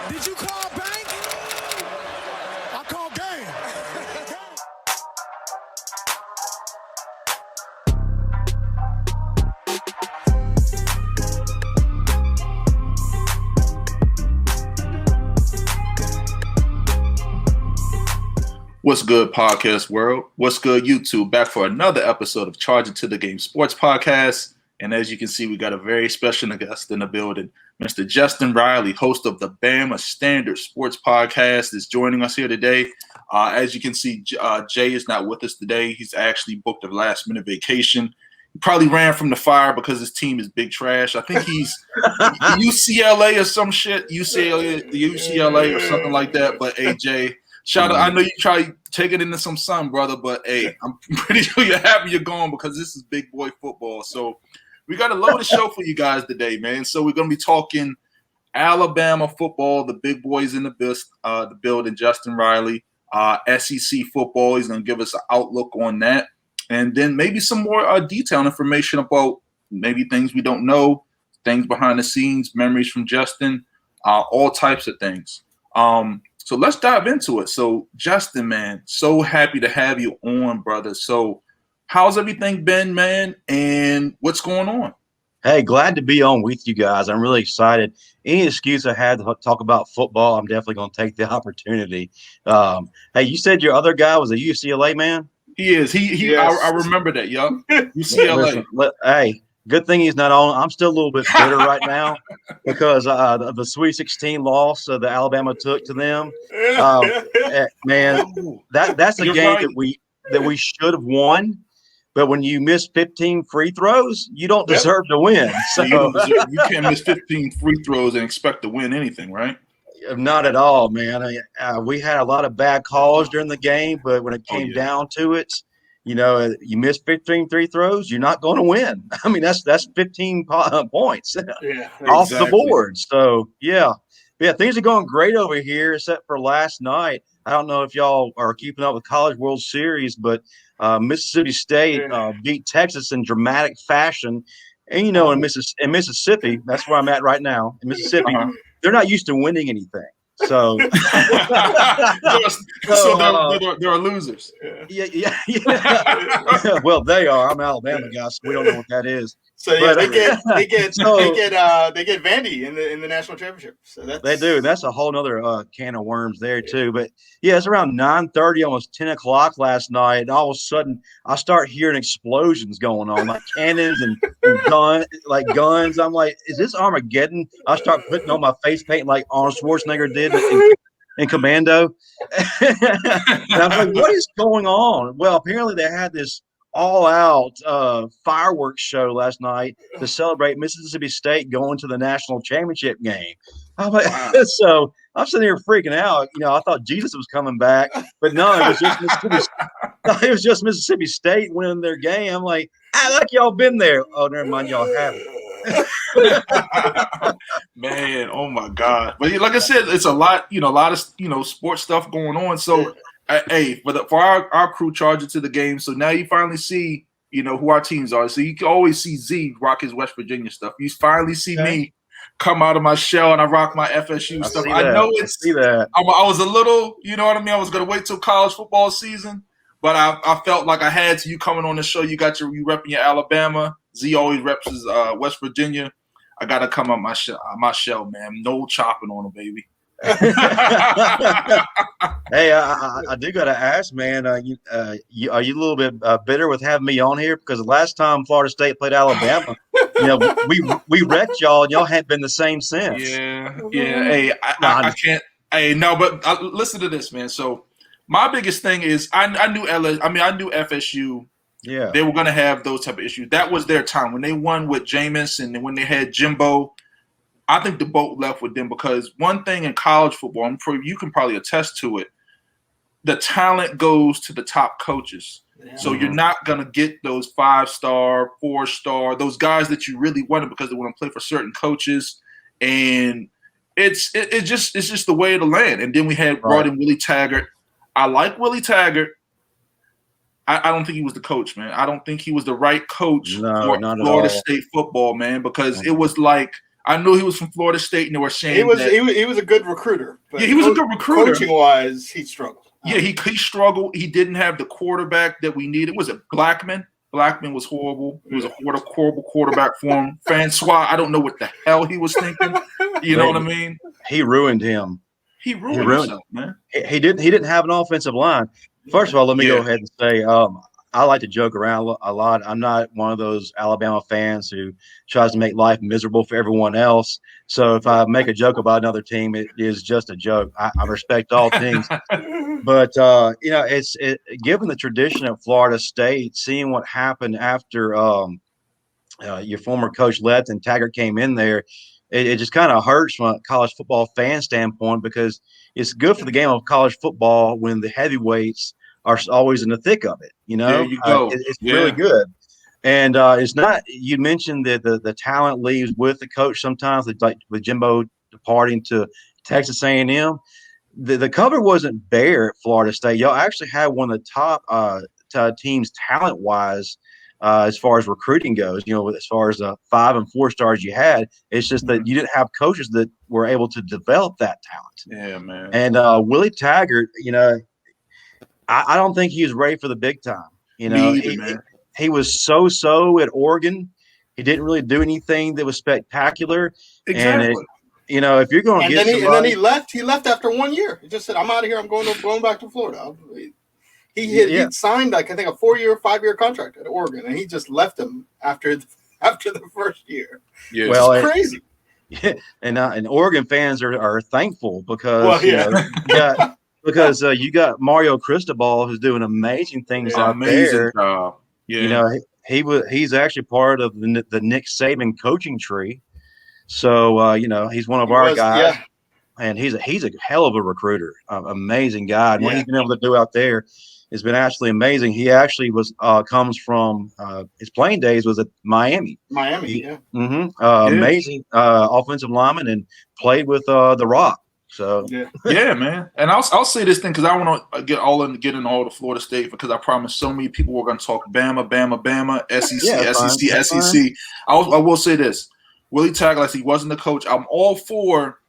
Did you call bank? I call game. What's good, podcast world? What's good, YouTube? Back for another episode of Charging to the Game Sports Podcast. And as you can see, we got a very special guest in the building. Mr. Justin Riley, host of the Bama Standard Sports Podcast, is joining us here today. As you can see, Jay is not with us today. He's actually booked a last-minute vacation. He probably ran from the fire because his team is big trash. I think he's UCLA or some shit, UCLA or something like that. But, hey, Jay, shout out. I know you try to take it into some sun, brother, but, hey, I'm pretty sure you're happy you're gone because this is big boy football. So, we got a loaded show for you guys today, man. So we're going to be talking Alabama football, the big boys in the building, Justin Riley, SEC football. He's going to give us an outlook on that. And then maybe some more detailed information about maybe things we don't know, things behind the scenes, memories from Justin, all types of things. So let's dive into it. So, Justin, man, so happy to have you on, brother. So, how's everything been, man? And what's going on? Hey, glad to be on with you guys. I'm really excited. Any excuse I had to talk about football, I'm definitely going to take the opportunity. Hey, you said your other guy was a UCLA man? He is. Yes. I remember that, yo. UCLA. Hey, good thing he's not on. I'm still a little bit bitter right now because of the Sweet 16 loss that Alabama took to them. Man, that's a You're game right. that we should have won. But when you miss 15 free throws, you don't deserve to win. So you can't miss 15 free throws and expect to win anything, right? Not at all, man. We had a lot of bad calls during the game, but when it came down to it, you know, you miss 15 free throws, you're not going to win. I mean, that's 15 points off the board. So, yeah, things are going great over here, except for last night. I don't know if y'all are keeping up with College World Series, but Mississippi State beat Texas in dramatic fashion. And, you know, in Mississippi, that's where I'm at right now. In Mississippi, they're not used to winning anything. So, there are losers. Yeah. Well, they are. I'm an Alabama guy, so we don't know what that is. So yeah, they get Vandy in the national championship. So they do. That's a whole other can of worms there too. But yeah, it's around 9:30, almost 10 o'clock last night, and all of a sudden I start hearing explosions going on, like cannons and guns. I'm like, is this Armageddon? I start putting on my face paint like Arnold Schwarzenegger did in Commando. And I was like, what is going on? Well, apparently they had this all-out fireworks show last night to celebrate Mississippi State going to the national championship game. I'm like, so I'm sitting here freaking out. You know, I thought Jesus was coming back, but no, it was just Mississippi State winning their game. I'm like, like y'all been there. Oh, never mind, y'all haven't. Man, oh my God! But like I said, it's a lot of sports stuff going on. So, hey, for our crew charging to the game. So now you finally see, who our teams are. So you can always see Z rock his West Virginia stuff. You finally see me come out of my shell and I rock my FSU stuff. I know it's. I was a little, you know what I mean. I was gonna wait till college football season, but I felt like I had to. You coming on the show, you repping your Alabama. Z always reps his West Virginia. I gotta come out my shell, man. No chopping on him, baby. Hey, I do gotta ask, man. Are you a little bit bitter with having me on here? Because the last time Florida State played Alabama, we wrecked y'all, and y'all hadn't been the same since. Yeah. Hey, I can't. Hey, no, but listen to this, man. So my biggest thing is I knew FSU. Yeah, they were going to have those type of issues. That was their time when they won with Jameis and when they had Jimbo. I think the boat left with them because one thing in college football, you can probably attest to it, the talent goes to the top coaches. Yeah. So you're not going to get those 5-star, 4-star, those guys that you really wanted because they want to play for certain coaches. And it's just the way of the land. And then we had brought in Willie Taggart. I like Willie Taggart. I don't think he was the coach, man. I don't think he was the right coach for Florida State football, man, because it was like I knew he was from Florida State, and they were saying he was a good recruiter. But he was a good recruiter. Coaching wise, he struggled. Yeah, he struggled. He didn't have the quarterback that we needed. Was it Blackman? Blackman was horrible. He was a horrible quarterback for him. Francois, I don't know what the hell he was thinking. You know what I mean? He ruined him. He ruined himself, man. He didn't have an offensive line. First of all, let me go ahead and say I like to joke around a lot. I'm not one of those Alabama fans who tries to make life miserable for everyone else. So if I make a joke about another team, it is just a joke. I respect all teams. But, it's given the tradition at Florida State, seeing what happened after your former coach left and Taggart came in there, it just kind of hurts from a college football fan standpoint because it's good for the game of college football when the heavyweights are always in the thick of it. There you go. It's really good. And it's not – you mentioned that the talent leaves with the coach sometimes, like with Jimbo departing to Texas A&M. The cover wasn't bare at Florida State. Y'all actually had one of the top teams talent-wise as far as recruiting goes, as far as the 5 and 4 stars you had. It's just that you didn't have coaches that were able to develop that talent. Yeah, man. And Willie Taggart, I don't think he was ready for the big time. He was so at Oregon. He didn't really do anything that was spectacular. Exactly. And if you're going to get and then he left. He left after 1 year. He just said, "I'm out of here. I'm going back to Florida." He signed I think a 4-year, 5-year contract at Oregon, and he just left him after the first year. Yeah, well, crazy. Yeah, and Oregon fans are thankful because you got Mario Cristobal who's doing amazing things out there. Job. Yeah. He's actually part of the Nick Saban coaching tree. So he's one of our guys, and he's a hell of a recruiter, amazing guy. And what he's been able to do out there has been absolutely amazing. He actually comes from his playing days was at Miami. Amazing offensive lineman and played with the Rock. So yeah, man. And I'll say this thing because I want to get into all the Florida State because I promised so many people were going to talk Bama, SEC. I will say this. Willie Taggart, he wasn't the coach. I'm all for,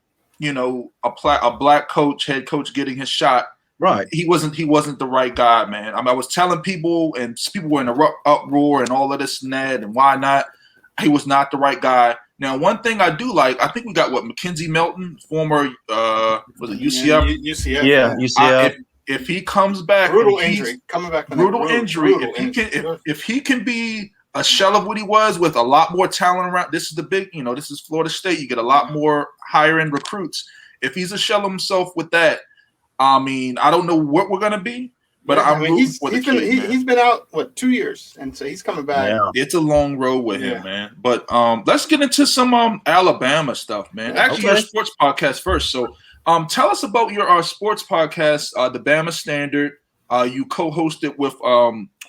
a black coach, head coach getting his shot. Right. He wasn't the right guy, man. I was telling people, and people were in an uproar and all of this and that, and why not? He was not the right guy. Now, one thing I do like, I think we got Mackenzie Melton, former was it UCF? UCF. Yeah, UCF. If he comes back, brutal injury. If he can be a shell of what he was with a lot more talent around. This is the big, this is Florida State. You get a lot more higher end recruits. If he's a shell of himself with that, I don't know what we're gonna be, but he's been out 2 years, and so he's coming back. Yeah. It's a long road with him, man. But let's get into some Alabama stuff, man. Actually, your sports podcast first. So tell us about your sports podcast, the Bama Standard. You co-hosted with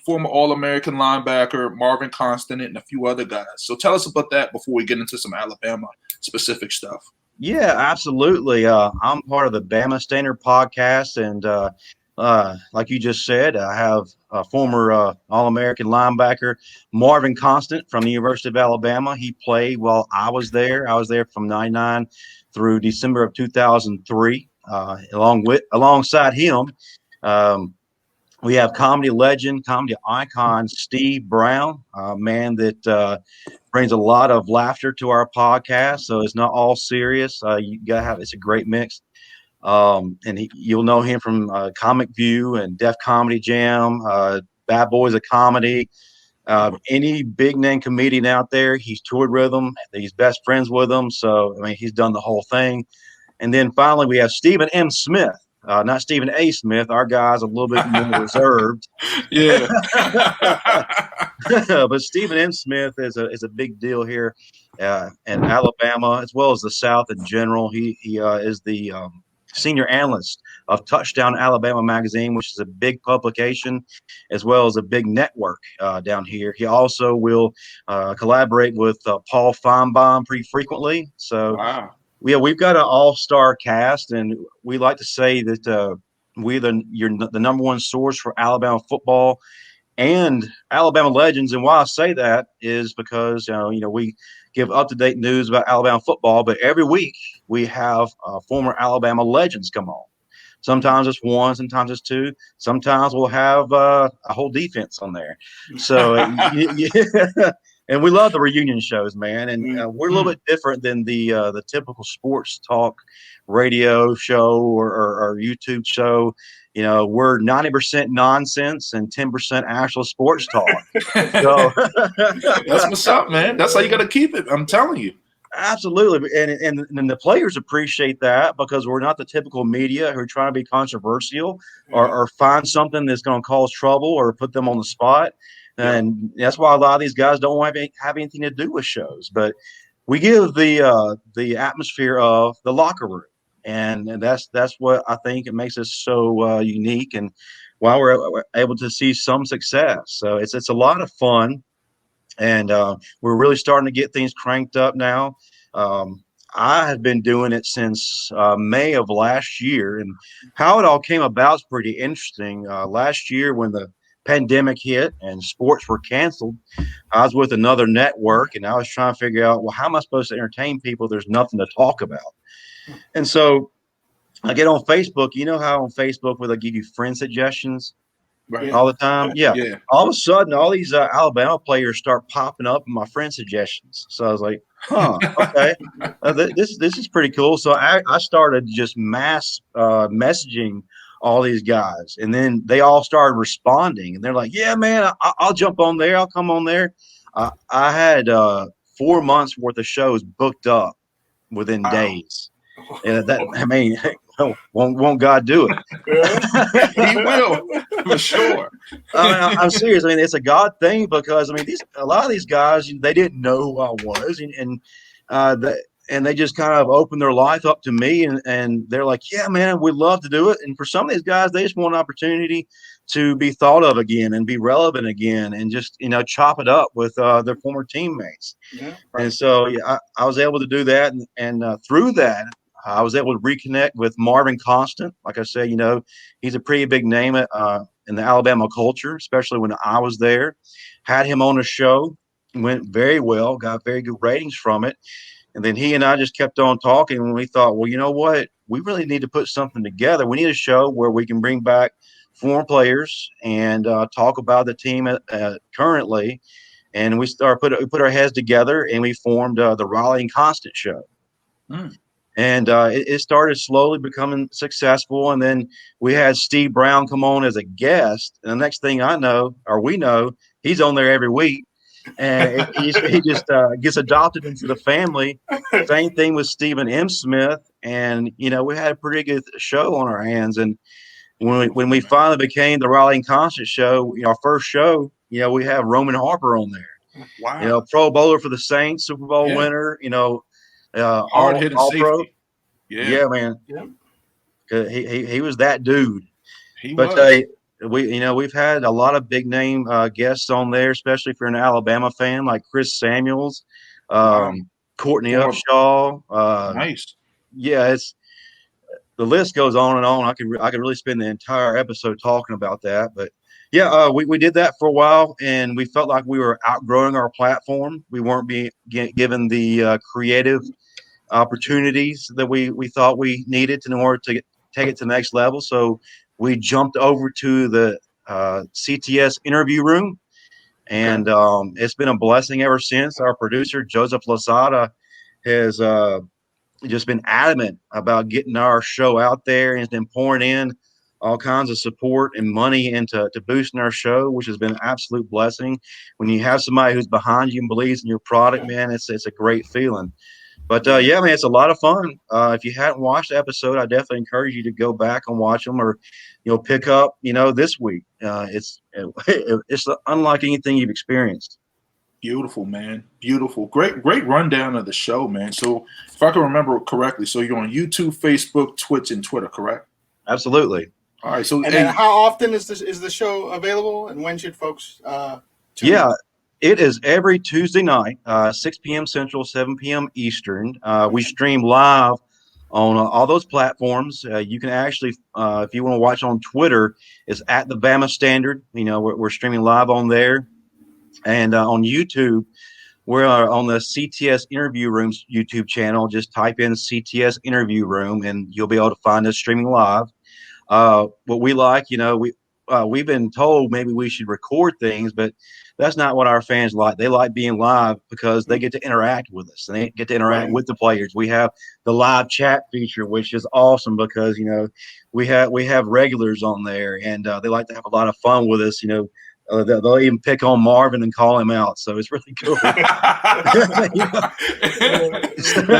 former All-American linebacker Marvin Constant and a few other guys. So tell us about that before we get into some Alabama-specific stuff. Yeah, absolutely. I'm part of the Bama Standard podcast, and like you just said, I have a former All-American linebacker Marvin Constant from the University of Alabama. He played while I was there. I was there from '99 through December of 2003. Alongside him, we have comedy legend, comedy icon Steve Brown, a man that brings a lot of laughter to our podcast. So it's not all serious. It's a great mix. And you'll know him from Comic View and Def Comedy Jam, Bad Boys of Comedy. Any big name comedian out there, he's toured with them. He's best friends with them. So, he's done the whole thing. And then finally, we have Stephen M. Smith. Not Stephen A. Smith. Our guy's a little bit more reserved. Yeah. But Stephen M. Smith is a big deal here in Alabama, as well as the South in general. He is the senior analyst of Touchdown Alabama magazine, which is a big publication, as well as a big network down here. He also will collaborate with Paul Feinbaum pretty frequently. So, wow. Yeah, we've got an all-star cast, and we like to say that we're the number one source for Alabama football and Alabama legends. And why I say that is because we give up-to-date news about Alabama football, but every week we have former Alabama legends come on. Sometimes it's one, sometimes it's two, sometimes we'll have a whole defense on there. So yeah. And we love the reunion shows, man. And we're a little bit different than the typical sports talk radio show or YouTube show. We're 90% nonsense and 10% actual sports talk. So that's what's up, man. That's how you got to keep it. I'm telling you. Absolutely. And the players appreciate that because we're not the typical media who are trying to be controversial or find something that's going to cause trouble or put them on the spot. And that's why a lot of these guys don't have anything to do with shows. But we give the atmosphere of the locker room. And that's what I think it makes us so unique and why we're able to see some success. So it's a lot of fun. And we're really starting to get things cranked up now. I have been doing it since May of last year. And how it all came about is pretty interesting. Last year when the pandemic hit and sports were canceled, I was with another network and I was trying to figure out, well, how am I supposed to entertain people? There's nothing to talk about. And so I get on Facebook. You know how on Facebook where they give you friend suggestions all the time? Yeah. All of a sudden, all these Alabama players start popping up in my friend suggestions. So I was like, okay, this is pretty cool. So I started just mass messaging all these guys. And then they all started responding. And they're like, yeah, man, I'll jump on there. I'll come on there. I had 4 months worth of shows booked up within days. And won't God do it? He will, for sure. I'm serious. I mean, it's a God thing because a lot of these guys, they didn't know who I was, and they just kind of opened their life up to me, and they're like, yeah, man, we'd love to do it. And for some of these guys, they just want an opportunity to be thought of again and be relevant again, and just chop it up with their former teammates. Yeah, right. And so I was able to do that, and through that, I was able to reconnect with Marvin Constant. Like I said, he's a pretty big name in the Alabama culture, especially when I was there. Had him on a show, went very well, got very good ratings from it. And then he and I just kept on talking, and we thought, well, you know what? We really need to put something together. We need a show where we can bring back former players and talk about the team currently. And we put our heads together, and we formed the Riley and Constant show. And it started slowly becoming successful. And then we had Steve Brown come on as a guest. And the next thing we know, he's on there every week. And he just gets adopted into the family. Same thing with Stephen M. Smith. And, we had a pretty good show on our hands. And when we finally became the Riley and Constant show, our first show, we have Roman Harper on there. Wow. Pro bowler for the Saints, Super Bowl winner, hard hitting safety. Pro. Yeah, man. Yeah. He was that dude. Was. We've had a lot of big name guests on there, especially if you're an Alabama fan, like Chris Samuels, Courtney Upshaw. Nice. Yeah, the list goes on and on. I could really spend the entire episode talking about that, but yeah, we did that for a while, and we felt like we were outgrowing our platform. We weren't being given the creative opportunities that we thought we needed in order to take it to the next level. So we jumped over to the CTS interview room, and it's been a blessing ever since. Our producer, Joseph Lozada, has just been adamant about getting our show out there and has been pouring in all kinds of support and money into boosting our show, which has been an absolute blessing. When you have somebody who's behind you and believes in your product, man, it's a great feeling. But yeah, man, it's a lot of fun. If you hadn't watched the episode, I definitely encourage you to go back and watch them, or pick up this week. It's unlike anything you've experienced. Beautiful, man. Beautiful. Great rundown of the show, man. So if I can remember correctly, so you're on YouTube, Facebook, Twitch, and Twitter, correct? Absolutely. All right. So then how often is the show available, and when should folks tune in? It is every Tuesday night, 6 p.m. Central, 7 p.m. Eastern. We stream live on all those platforms. You can actually, if you want to watch on Twitter, it's at the Bama Standard. We're streaming live on there, and on YouTube, we're on the CTS Interview Room's YouTube channel. Just type in CTS Interview Room, and you'll be able to find us streaming live. What we like, we've been told maybe we should record things, but that's not what our fans like. They like being live because they get to interact with us and they get to interact with the players. We have the live chat feature, which is awesome because we have regulars on there, and they like to have a lot of fun with us. They'll even pick on Marvin and call him out, so it's really cool. That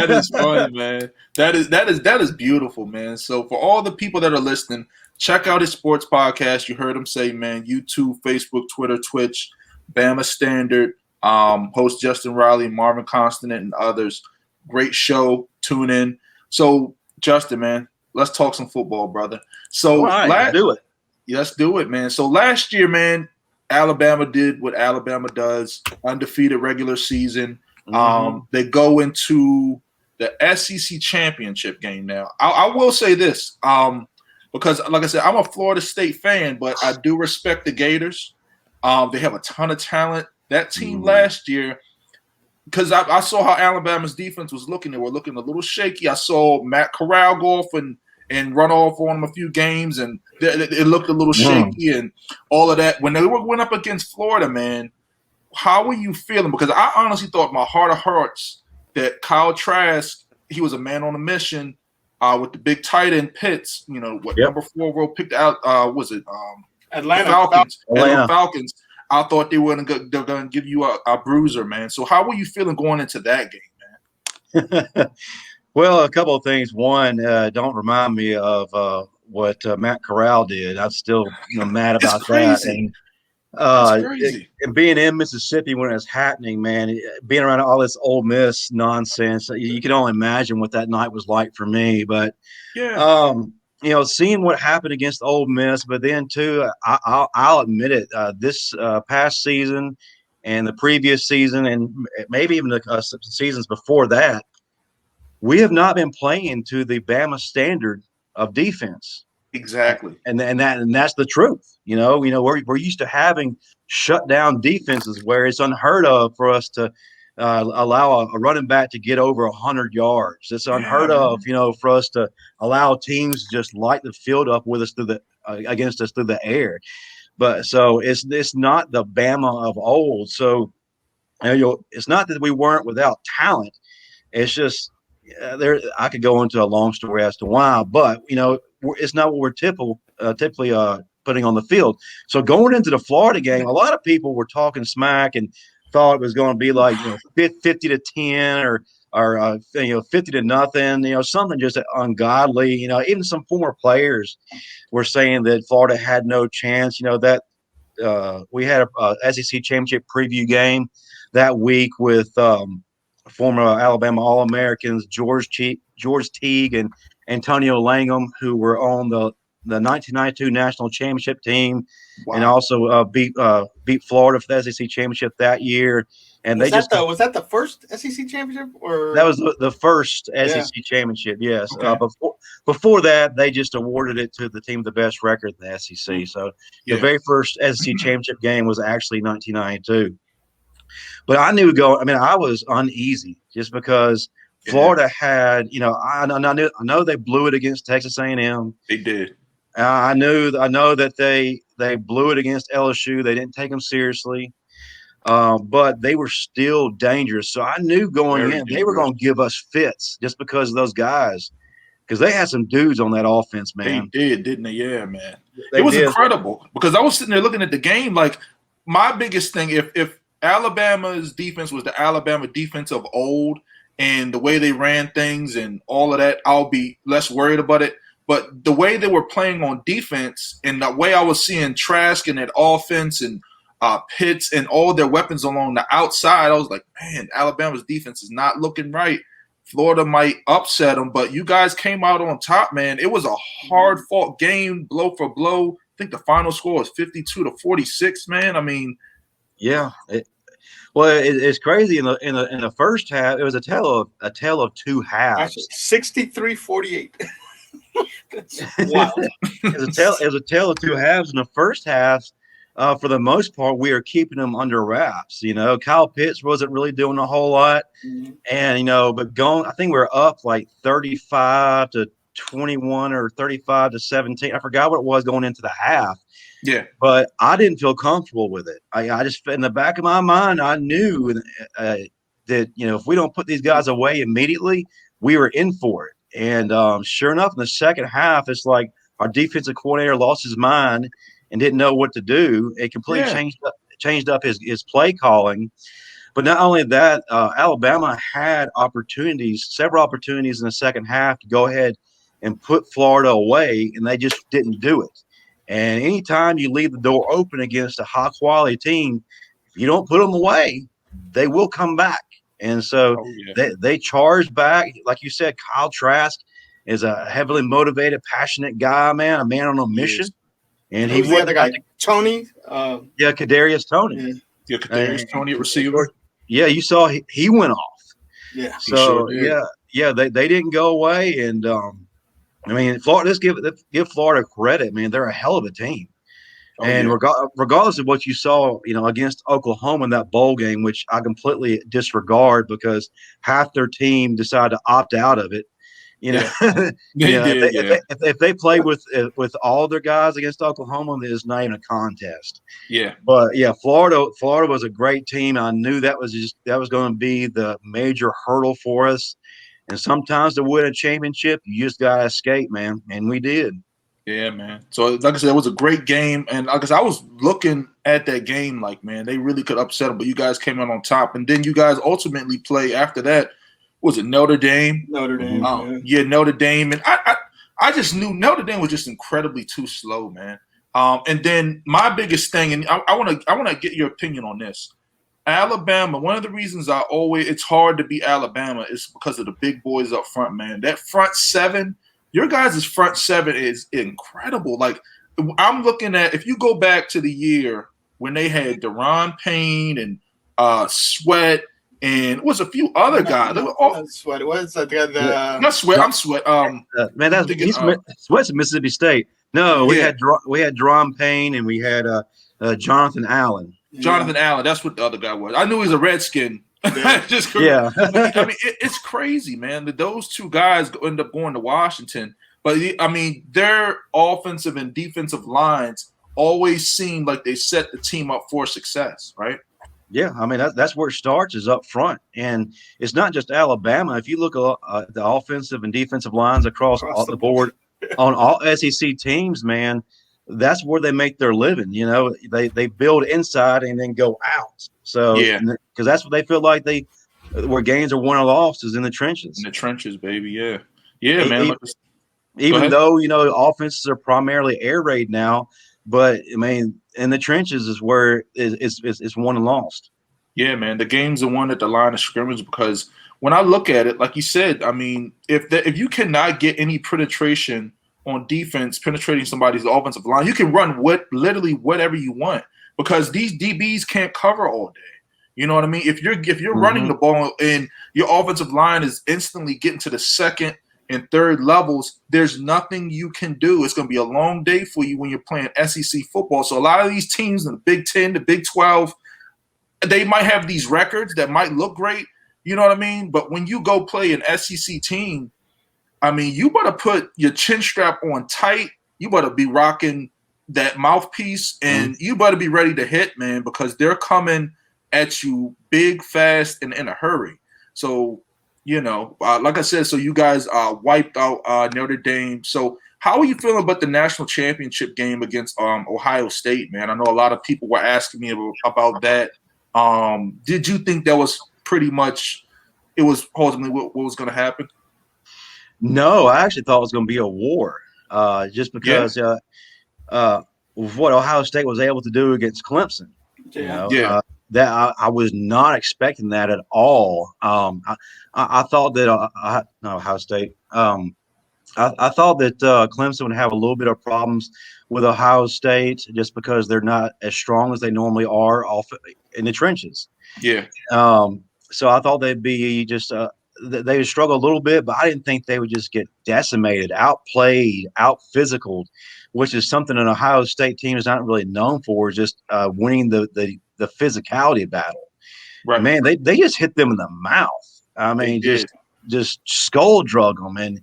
is funny, man. That is beautiful, man. So for all the people that are listening, check out his sports podcast. You heard him say, man, YouTube, Facebook, Twitter, Twitch, Bama Standard, host Justin Riley, Marvin Constant, and others. Great show. Tune in. So Justin, man, let's talk some football, brother. So let's do it. Let's do it, man. So last year, man, Alabama did what Alabama does, undefeated regular season. They go into the SEC championship game now. I will say this, because, like I said, I'm a Florida State fan, but I do respect the Gators. They have a ton of talent. That team last year, because I saw how Alabama's defense was looking. They were looking a little shaky. I saw Matt Corral go off and run off on them a few games, and it looked a little shaky and all of that. When they went up against Florida, man, how were you feeling? Because I honestly thought my heart of hearts that Kyle Trask, he was a man on a mission with the big tight end Pitts, number 4 world picked out, was it Atlanta Falcons. Atlanta Falcons. I thought they were going to give you a bruiser, man. So how were you feeling going into that game, man? Well, a couple of things. One, don't remind me of what Matt Corral did. I'm still mad about that. And and being in Mississippi when it's happening, man, being around all this Ole Miss nonsense, you can only imagine what that night was like for me. But seeing what happened against Ole Miss, but then too, I'll admit it, this past season and the previous season, and maybe even the seasons before that, we have not been playing to the Bama standard of defense. Exactly. And that's the truth. We're used to having shutdown defenses where it's unheard of for us to allow a running back to get over 100 yards. It's unheard of, for us to allow teams to just light the field up with us against us through the air. But so it's not the Bama of old. So it's not that we weren't without talent. It's just I could go into a long story as to why, but it's not what we're typically putting on the field. So going into the Florida game, a lot of people were talking smack and thought it was going to be like 50-10 or 50-0, something just ungodly. Even some former players were saying that Florida had no chance. That we had a SEC championship preview game that week with former Alabama All-Americans George Teague and Antonio Langham, who were on the 1992 national championship team, and also beat Florida for the SEC championship that year. And was that the first SEC championship, or that was the first SEC championship? Yes. Okay. Before that, they just awarded it to the team with the best record in the SEC. So the very first SEC championship game was actually 1992. But I was uneasy just because Florida had, I know they blew it against Texas A&M. They did. I know that they blew it against LSU. They didn't take them seriously, but they were still dangerous. So I knew going in they were going to give us fits just because of those guys, because they had some dudes on that offense, man. They did, didn't they? Yeah, man. It was incredible because I was sitting there looking at the game. Like, my biggest thing, if Alabama's defense was the Alabama defense of old and the way they ran things and all of that, I'll be less worried about it. But the way they were playing on defense and the way I was seeing Trask and that offense and Pitts and all their weapons along the outside, I was like, man, Alabama's defense is not looking right. Florida might upset them, but you guys came out on top, man. It was a hard-fought game, blow for blow. I think the final score was 52-46, man. I mean – yeah. Well, it's crazy. In the first half, it was a tale of two Actually, halves. 63-48. That's wild. It was a tale of two halves. In the first half, for the most part, we are keeping them under wraps. Kyle Pitts wasn't really doing a whole lot, and but I think we were up like 35-21 or 35-17. I forgot what it was going into the half. Yeah. But I didn't feel comfortable with it. I just, in the back of my mind, I knew that if we don't put these guys away immediately, we were in for it. And sure enough, in the second half, it's like our defensive coordinator lost his mind and didn't know what to do. It completely changed up his play calling. But not only that, Alabama had several opportunities in the second half to go ahead and put Florida away, and they just didn't do it. And anytime you leave the door open against a high-quality team, if you don't put them away, they will come back. And so they charged back. Like you said, Kyle Trask is a heavily motivated, passionate guy, man, a man on a mission. And he was the other guy, Tony. Kadarius Toney. Yeah, Kadarius Toney at receiver. Yeah, you saw he went off. Yeah. So they didn't go away, and Florida. Let's give Florida credit, man. They're a hell of a team. Regardless of what you saw, against Oklahoma in that bowl game, which I completely disregard because half their team decided to opt out of it. If they play with all their guys against Oklahoma, it's not even a contest. Yeah. But Florida was a great team. I knew that was going to be the major hurdle for us. And sometimes to win a championship, you just gotta escape, man. And we did. Yeah, man. So like I said, it was a great game. And because I was looking at that game, like, man, they really could upset them, but you guys came out on top. And then you guys ultimately play after that. Was it Notre Dame? Notre Dame. Notre Dame. And I just knew Notre Dame was just incredibly too slow, man. And then my biggest thing, and I wanna get your opinion on this. Alabama, one of the reasons it's hard to beat Alabama is because of the big boys up front, man. That front seven, your guys' front seven is incredible. Like, I'm looking at, if you go back to the year when they had Deron Payne and Sweat and was a few other guys. Sweat. What is that? Not Sweat. I'm Sweat. Man, Sweat's at Mississippi State. No, we had Deron Payne and we had Jonathan Allen. Jonathan Allen, that's what the other guy was. I knew he was a Redskin. It's crazy, man, that those two guys end up going to Washington. But, their offensive and defensive lines always seem like they set the team up for success, right? Yeah, that's where it starts, is up front. And it's not just Alabama. If you look at the offensive and defensive lines across the board on all SEC teams, man, that's where they make their living. They build inside and then go out. So because that's what they feel like where games are won or lost is in the trenches. In the trenches, baby. Yeah, man. Even though offenses are primarily air raid now, but in the trenches is where it's won and lost. Yeah, man. The games are won at the line of scrimmage because when I look at it, like you said, if you cannot get any penetration on defense, penetrating somebody's offensive line, you can run literally whatever you want because these DBs can't cover all day. You know what I mean? If you're running the ball and your offensive line is instantly getting to the second and third levels, there's nothing you can do. It's going to be a long day for you when you're playing SEC football. So a lot of these teams in the Big 10, the Big 12, they might have these records that might look great. You know what I mean? But when you go play an SEC team, you better put your chin strap on tight. You better be rocking that mouthpiece, and you better be ready to hit, man, because they're coming at you big, fast, and in a hurry. So, like I said, so you guys wiped out Notre Dame. So how are you feeling about the national championship game against Ohio State, man? I know a lot of people were asking me about that. Did you think that was pretty much it was ultimately what was going to happen? No, I actually thought it was going to be a war, just because of what Ohio State was able to do against Clemson. That I was not expecting that at all. I thought that Ohio State. I thought that Clemson would have a little bit of problems with Ohio State just because they're not as strong as they normally are off in the trenches. Yeah. So I thought they'd be just they would struggle a little bit, but I didn't think they would just get decimated, outplayed, out physicaled, which is something an Ohio State team is not really known for, is just winning the physicality battle. Right. Man, they just hit them in the mouth. I mean, just skull drug them and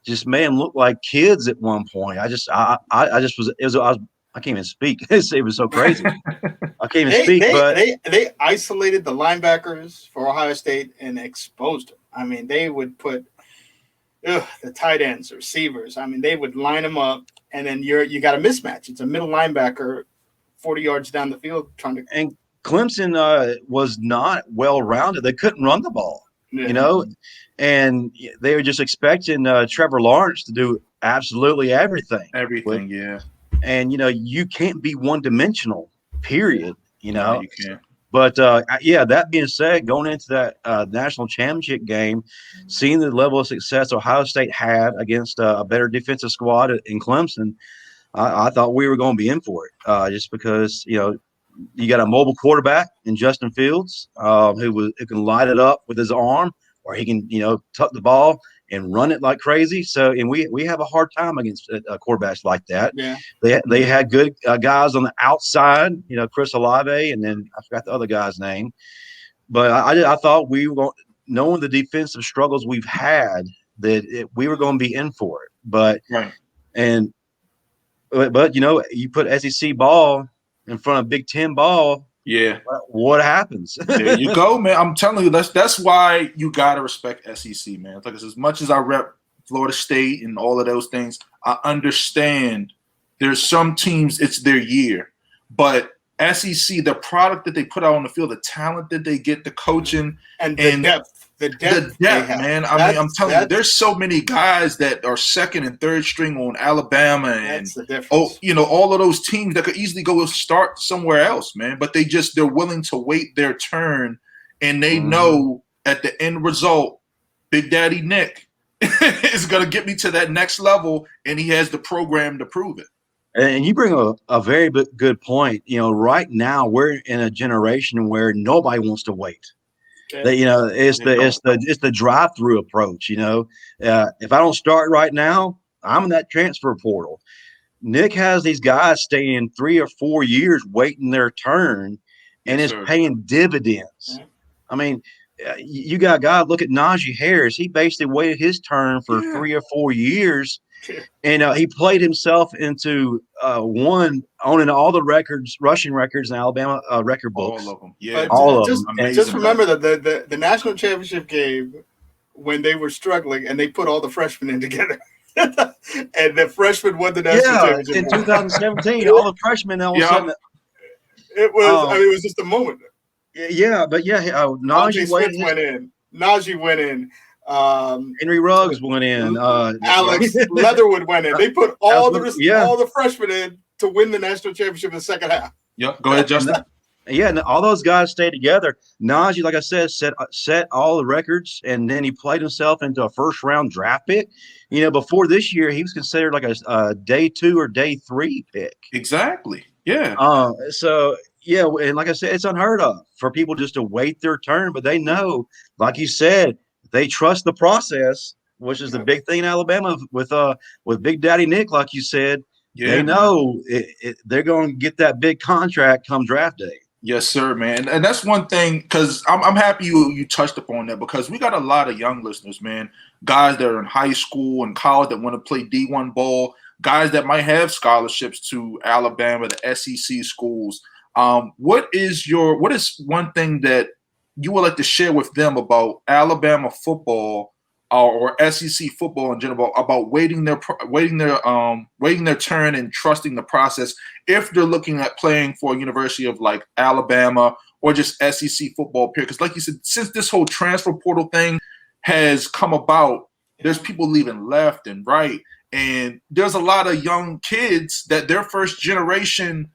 just made them look like kids at one point. I just was I can't even speak. It was so crazy. I can't even speak. But they isolated the linebackers for Ohio State and exposed them. I mean, they would put the tight ends, receivers. I mean, they would line them up, and then you got a mismatch. It's a middle linebacker, 40 yards down the field trying to. And Clemson was not well rounded. They couldn't run the ball, you know, and they were just expecting Trevor Lawrence to do absolutely everything. Yeah. And you can't be one dimensional. Period. You know, no, you can't. But that being said, going into that national championship game, seeing the level of success Ohio State had against a better defensive squad in Clemson, I thought we were going to be in for it. Just because you got a mobile quarterback in Justin Fields, who can light it up with his arm, or he can tuck the ball and run it like crazy. So, and we have a hard time against quarterbacks like that. Yeah, they had good guys on the outside, Chris Olave, and then I forgot the other guy's name. But I thought we were going, knowing the defensive struggles we've had, that we were going to be in for it. But you put SEC ball in front of Big Ten ball. Yeah. What happens? There you go, man. I'm telling you, that's why you gotta respect SEC, man. Like, as much as I rep Florida State and all of those things, I understand there's some teams it's their year, but SEC, the product that they put out on the field, the talent that they get, the coaching and the depth, man. I mean, I'm telling you, there's so many guys that are second and third string on Alabama and all of those teams that could easily go start somewhere else, man. But they're willing to wait their turn, and they know at the end result, Big Daddy Nick is going to get me to that next level, and he has the program to prove it. And you bring a very good point. Right now we're in a generation where nobody wants to wait. It's the drive-through approach. If I don't start right now, I'm in that transfer portal. Nick has these guys staying 3 or 4 years waiting their turn, and it's paying dividends. I mean, you got a guy, look at Najee Harris. He basically waited his turn for 3 or 4 years. And he played himself into owning all the records, rushing records in Alabama record books. All of them. Yeah. All of them. And just remember that the national championship game, when they were struggling and they put all the freshmen in together. And the freshmen won the national championship. In 2017, all the freshmen all of a sudden. It was it was just a moment. Najee went in. Henry Ruggs went in. Alex Leatherwood went in. They put all the freshmen in to win the national championship in the second half. Yep. Go ahead, Justin. And all those guys stayed together. Najee, like I said, set all the records, and then he played himself into a first-round draft pick. Before this year, he was considered like a day 2 or day 3 pick. Exactly. Yeah. And like I said, it's unheard of for people just to wait their turn, but they know, like you said, they trust the process, which is the big thing in Alabama with Big Daddy Nick, like you said. Yeah, they know they're going to get that big contract come draft day. Yes, sir, man. And that's one thing, because I'm happy you touched upon that, because we got a lot of young listeners, man, guys that are in high school and college that want to play D1 ball, guys that might have scholarships to Alabama, the SEC schools. What is one thing that you would like to share with them about Alabama football or SEC football in general, about waiting their turn and trusting the process if they're looking at playing for a university of like Alabama or just SEC football period? Because like you said, since this whole transfer portal thing has come about, there's people leaving left and right, and there's a lot of young kids that their first generation,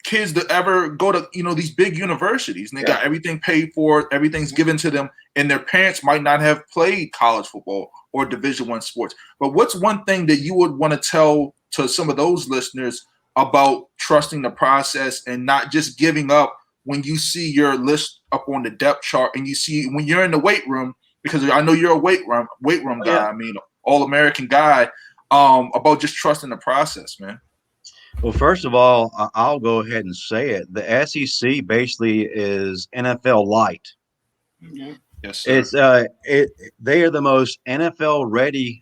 kids to ever go to, these big universities. And they got everything paid for, everything's given to them, and their parents might not have played college football or Division I sports. But what's one thing that you would want to tell to some of those listeners about trusting the process and not just giving up when you see your list up on the depth chart and you see when you're in the weight room, because I know you're a weight room guy. Yeah. I mean, all-American guy, about just trusting the process, man. Well, first of all, I'll go ahead and say it. The SEC basically is NFL light. Yeah. Yes, sir. They are the most NFL ready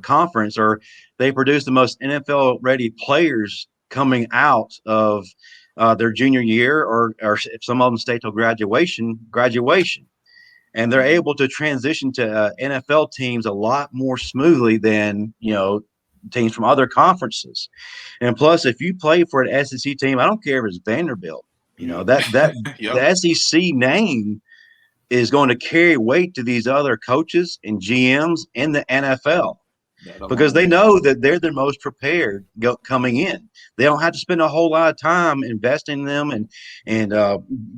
conference, or they produce the most NFL ready players coming out of their junior year, or if some of them stay till graduation, and they're able to transition to NFL teams a lot more smoothly than teams from other conferences. And plus, if you play for an SEC team, I don't care if it's Vanderbilt, that Yep. the SEC name is going to carry weight to these other coaches and GMs in the NFL because they know that they're the most prepared coming in. They don't have to spend a whole lot of time investing in them and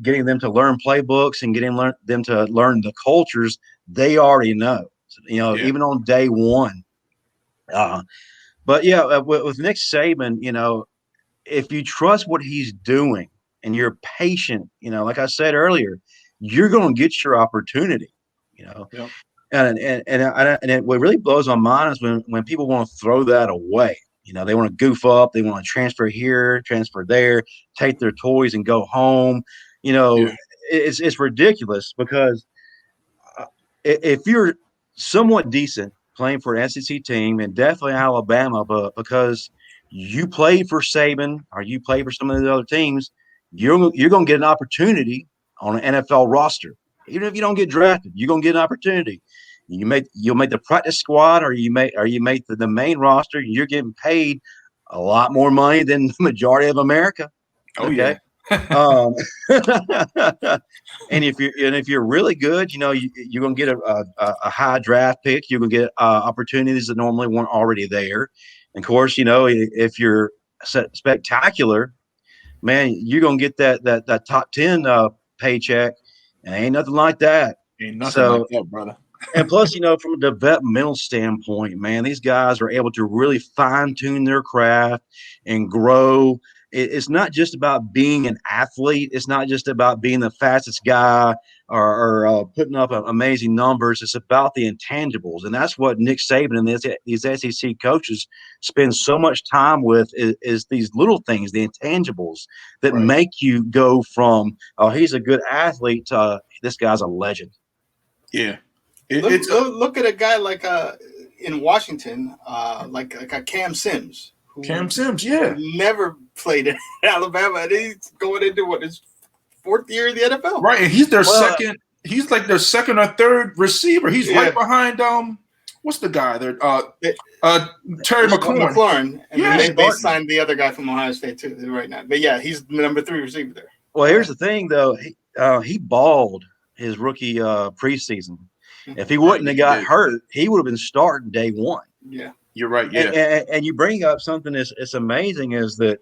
getting them to learn playbooks and getting them to learn the cultures they already know, even on day one. But with Nick Saban, if you trust what he's doing and you're patient, like I said earlier, you're going to get your opportunity, Yep. And what really blows my mind is when people want to throw that away. They want to goof up, they want to transfer here, transfer there, take their toys and go home. It's ridiculous because if you're somewhat decent playing for an SEC team and definitely Alabama, but because you played for Saban or you played for some of the other teams, you're going to get an opportunity on an NFL roster. Even if you don't get drafted, you're going to get an opportunity. You'll make the practice squad, or you make the main roster. You're getting paid a lot more money than the majority of America. Oh, okay? Yeah. And if you're really good, you're going to get a high draft pick. You're going to get opportunities that normally weren't already there. And of course, if you're spectacular, man, you're going to get that top 10 paycheck. And ain't nothing like that. Ain't nothing like that, brother. And plus, from a developmental standpoint, man, these guys are able to really fine tune their craft and grow. It's not just about being an athlete. It's not just about being the fastest guy or putting up amazing numbers. It's about the intangibles. And that's what Nick Saban and these SEC coaches spend so much time with is these little things, the intangibles that make you go from, oh, he's a good athlete to this guy's a legend. Yeah. Look at a guy like in Washington, like a Cam Sims. Cam Sims, yeah. Never played at Alabama, and he's going into his fourth year in the NFL. Right, and he's their second. He's like their second or third receiver. He's right behind what's the guy there? Terry McLaurin. And they signed the other guy from Ohio State too right now. But yeah, he's the number 3 receiver there. Well, here's the thing though. He balled his rookie preseason. If he wouldn't have got hurt, he would have been starting day one. Yeah. You're right. Yeah. And you bring up something that's amazing is that,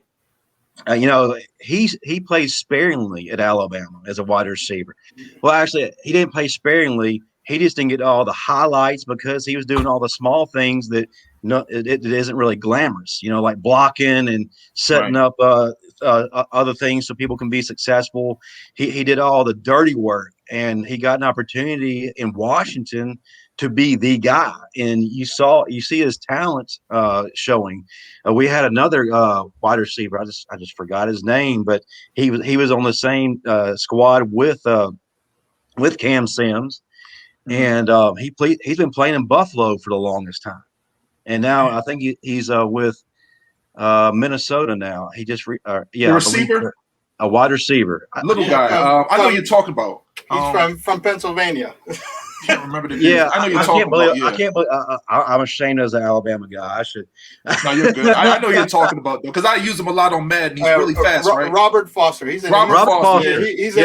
he plays sparingly at Alabama as a wide receiver. Well, actually, he didn't play sparingly. He just didn't get all the highlights because he was doing all the small things that it isn't really glamorous, like blocking and setting up other things so people can be successful. He did all the dirty work, and he got an opportunity in Washington to be the guy. And you see his talent showing. We had another wide receiver. I just forgot his name, but he was on the same squad with Cam Sims. And he's been playing in Buffalo for the longest time, and now I think he's with Minnesota now. He just receiver, a wide receiver, little guy. I know you're talking about. He's from Pennsylvania. Can't remember the name. I know you're talking about. I can't believe. I'm ashamed as an Alabama guy. I should. No, you're good. I know you're talking about though, because I use him a lot on Madden. He's really fast, right? Robert Foster. He's in Robert Foster. He's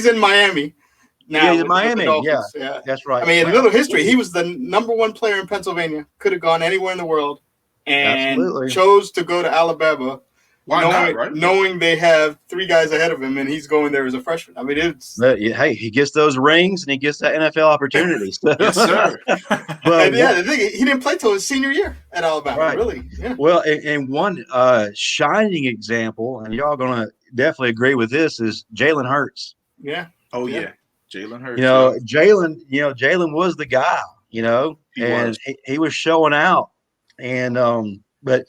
in Miami. Now in Miami, yeah, that's right. I mean, a little history. He was the number 1 player in Pennsylvania. Could have gone anywhere in the world, and chose to go to Alabama. Why not, right? Knowing they have 3 guys ahead of him and he's going there as a freshman. I mean, it's hey, he gets those rings and he gets that NFL opportunity. Yes, sir. But the thing, he didn't play till his senior year at Alabama. Right. Really. Yeah. Well, and one shining example, and y'all gonna definitely agree with this, is Jalen Hurts. Yeah. Oh yeah. Jalen Hurts. Jalen was the guy, he was showing out. And but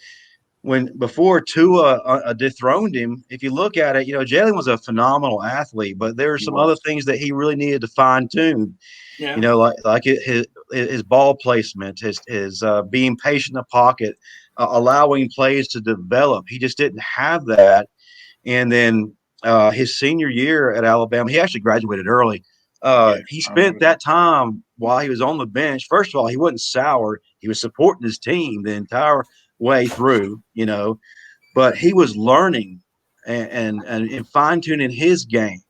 before Tua dethroned him, if you look at it, Jalen was a phenomenal athlete, but there were some other things that he really needed to fine tune. Yeah. Like his ball placement, his being patient in the pocket, allowing plays to develop. He just didn't have that. And then his senior year at Alabama, he actually graduated early. He spent that time while he was on the bench. First of all, he wasn't sour. He was supporting his team the entire way through, but he was learning and fine-tuning his game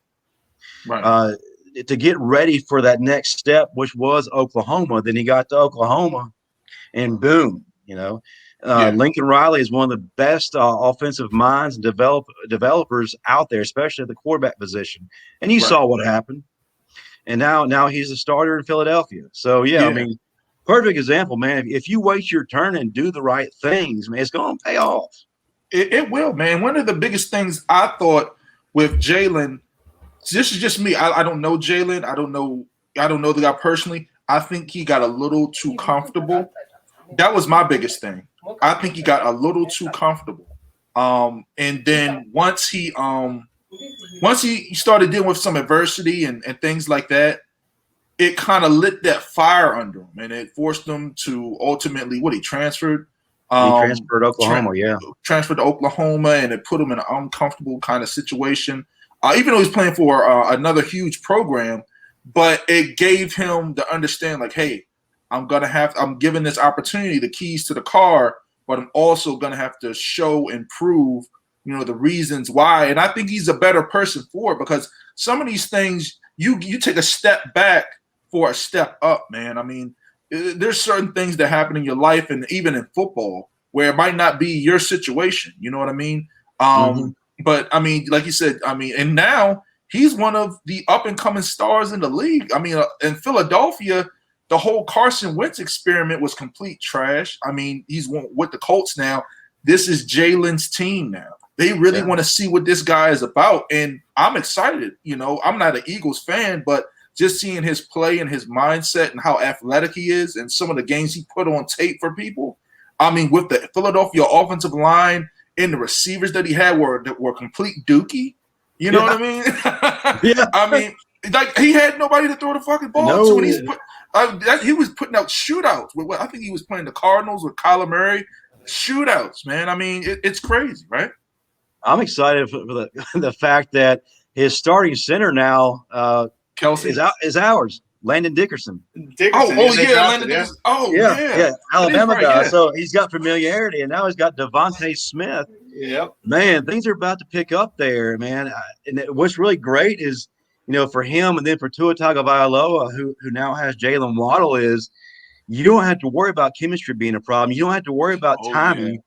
to get ready for that next step, which was Oklahoma. Then he got to Oklahoma and boom, Lincoln Riley is one of the best offensive minds and developers out there, especially at the quarterback position. And you saw what happened. And now he's a starter in Philadelphia. So, I mean, perfect example, man. If you wait your turn and do the right things, man, it's going to pay off. It will, man. One of the biggest things I thought with Jalen, this is just me. I don't know Jalen. I don't know the guy personally. I think he got a little too comfortable. That was my biggest thing. I think he got a little too comfortable. And then once he started dealing with some adversity and things like that, it kind of lit that fire under him, and it forced him to ultimately he transferred. He transferred to Oklahoma, transferred to Oklahoma, and it put him in an uncomfortable kind of situation. Even though he's playing for another huge program, but it gave him to understand, like, hey, I'm given this opportunity, the keys to the car, but I'm also gonna have to show and prove, the reasons why. And I think he's a better person for it, because some of these things you take a step back for a step up, man. I mean, there's certain things that happen in your life and even in football where it might not be your situation. You know what I mean? But I mean, like you said, and now he's one of the up and coming stars in the league. I mean, in Philadelphia, the whole Carson Wentz experiment was complete trash. I mean, he's with the Colts now. This is Jalen's team now. They really want to see what this guy is about. And I'm excited. I'm not an Eagles fan, but just seeing his play and his mindset and how athletic he is and some of the games he put on tape for people. I mean, with the Philadelphia offensive line and the receivers that he had were complete dookie. You know what I mean? I mean, like, he had nobody to throw the fucking ball to. And he was putting out shootouts. I think he was playing the Cardinals with Kyler Murray. Shootouts, man. I mean, it's crazy, right? I'm excited for the fact that his starting center now, Kelsey, is ours, Landon Dickerson. Landon Dickerson. Yeah, Alabama right, guy. So he's got familiarity, and now he's got Devontae Smith. Yep. Man, things are about to pick up there, man. And what's really great is, for him and then for Tua Tagovailoa, who now has Jalen Waddle, is you don't have to worry about chemistry being a problem. You don't have to worry about timing. Yeah.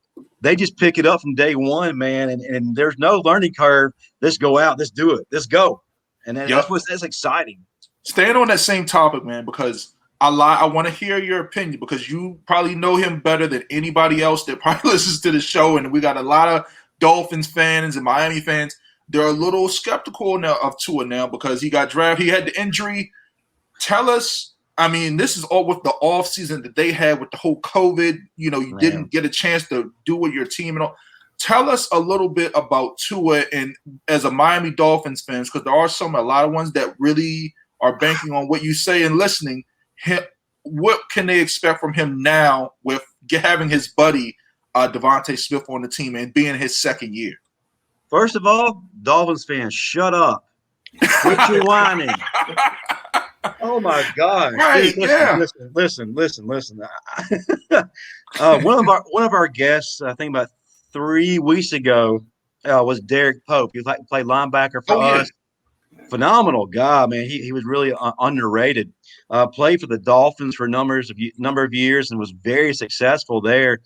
They just pick it up from day one, man, and there's no learning curve. Let's go out. Let's do it. Let's go. And that's exciting. Staying on that same topic, man, because I want to hear your opinion, because you probably know him better than anybody else that probably listens to the show, and we got a lot of Dolphins fans and Miami fans. They're a little skeptical now of Tua now because he got drafted. He had the injury. Tell us. I mean, this is all with the offseason that they had with the whole COVID. You didn't get a chance to do with your team and all. Tell us a little bit about Tua, and as a Miami Dolphins fans, because there are a lot of ones that really are banking on what you say and listening. What can they expect from him now with having his buddy Devontae Smith on the team and being his second year? First of all, Dolphins fans, shut up. Quit your whining. Oh my God! Right? Listen. One of our guests, I think about 3 weeks ago, was Derek Pope. He played linebacker for us. Yeah. Phenomenal guy, man. He was really underrated. Played for the Dolphins for a number of years and was very successful there.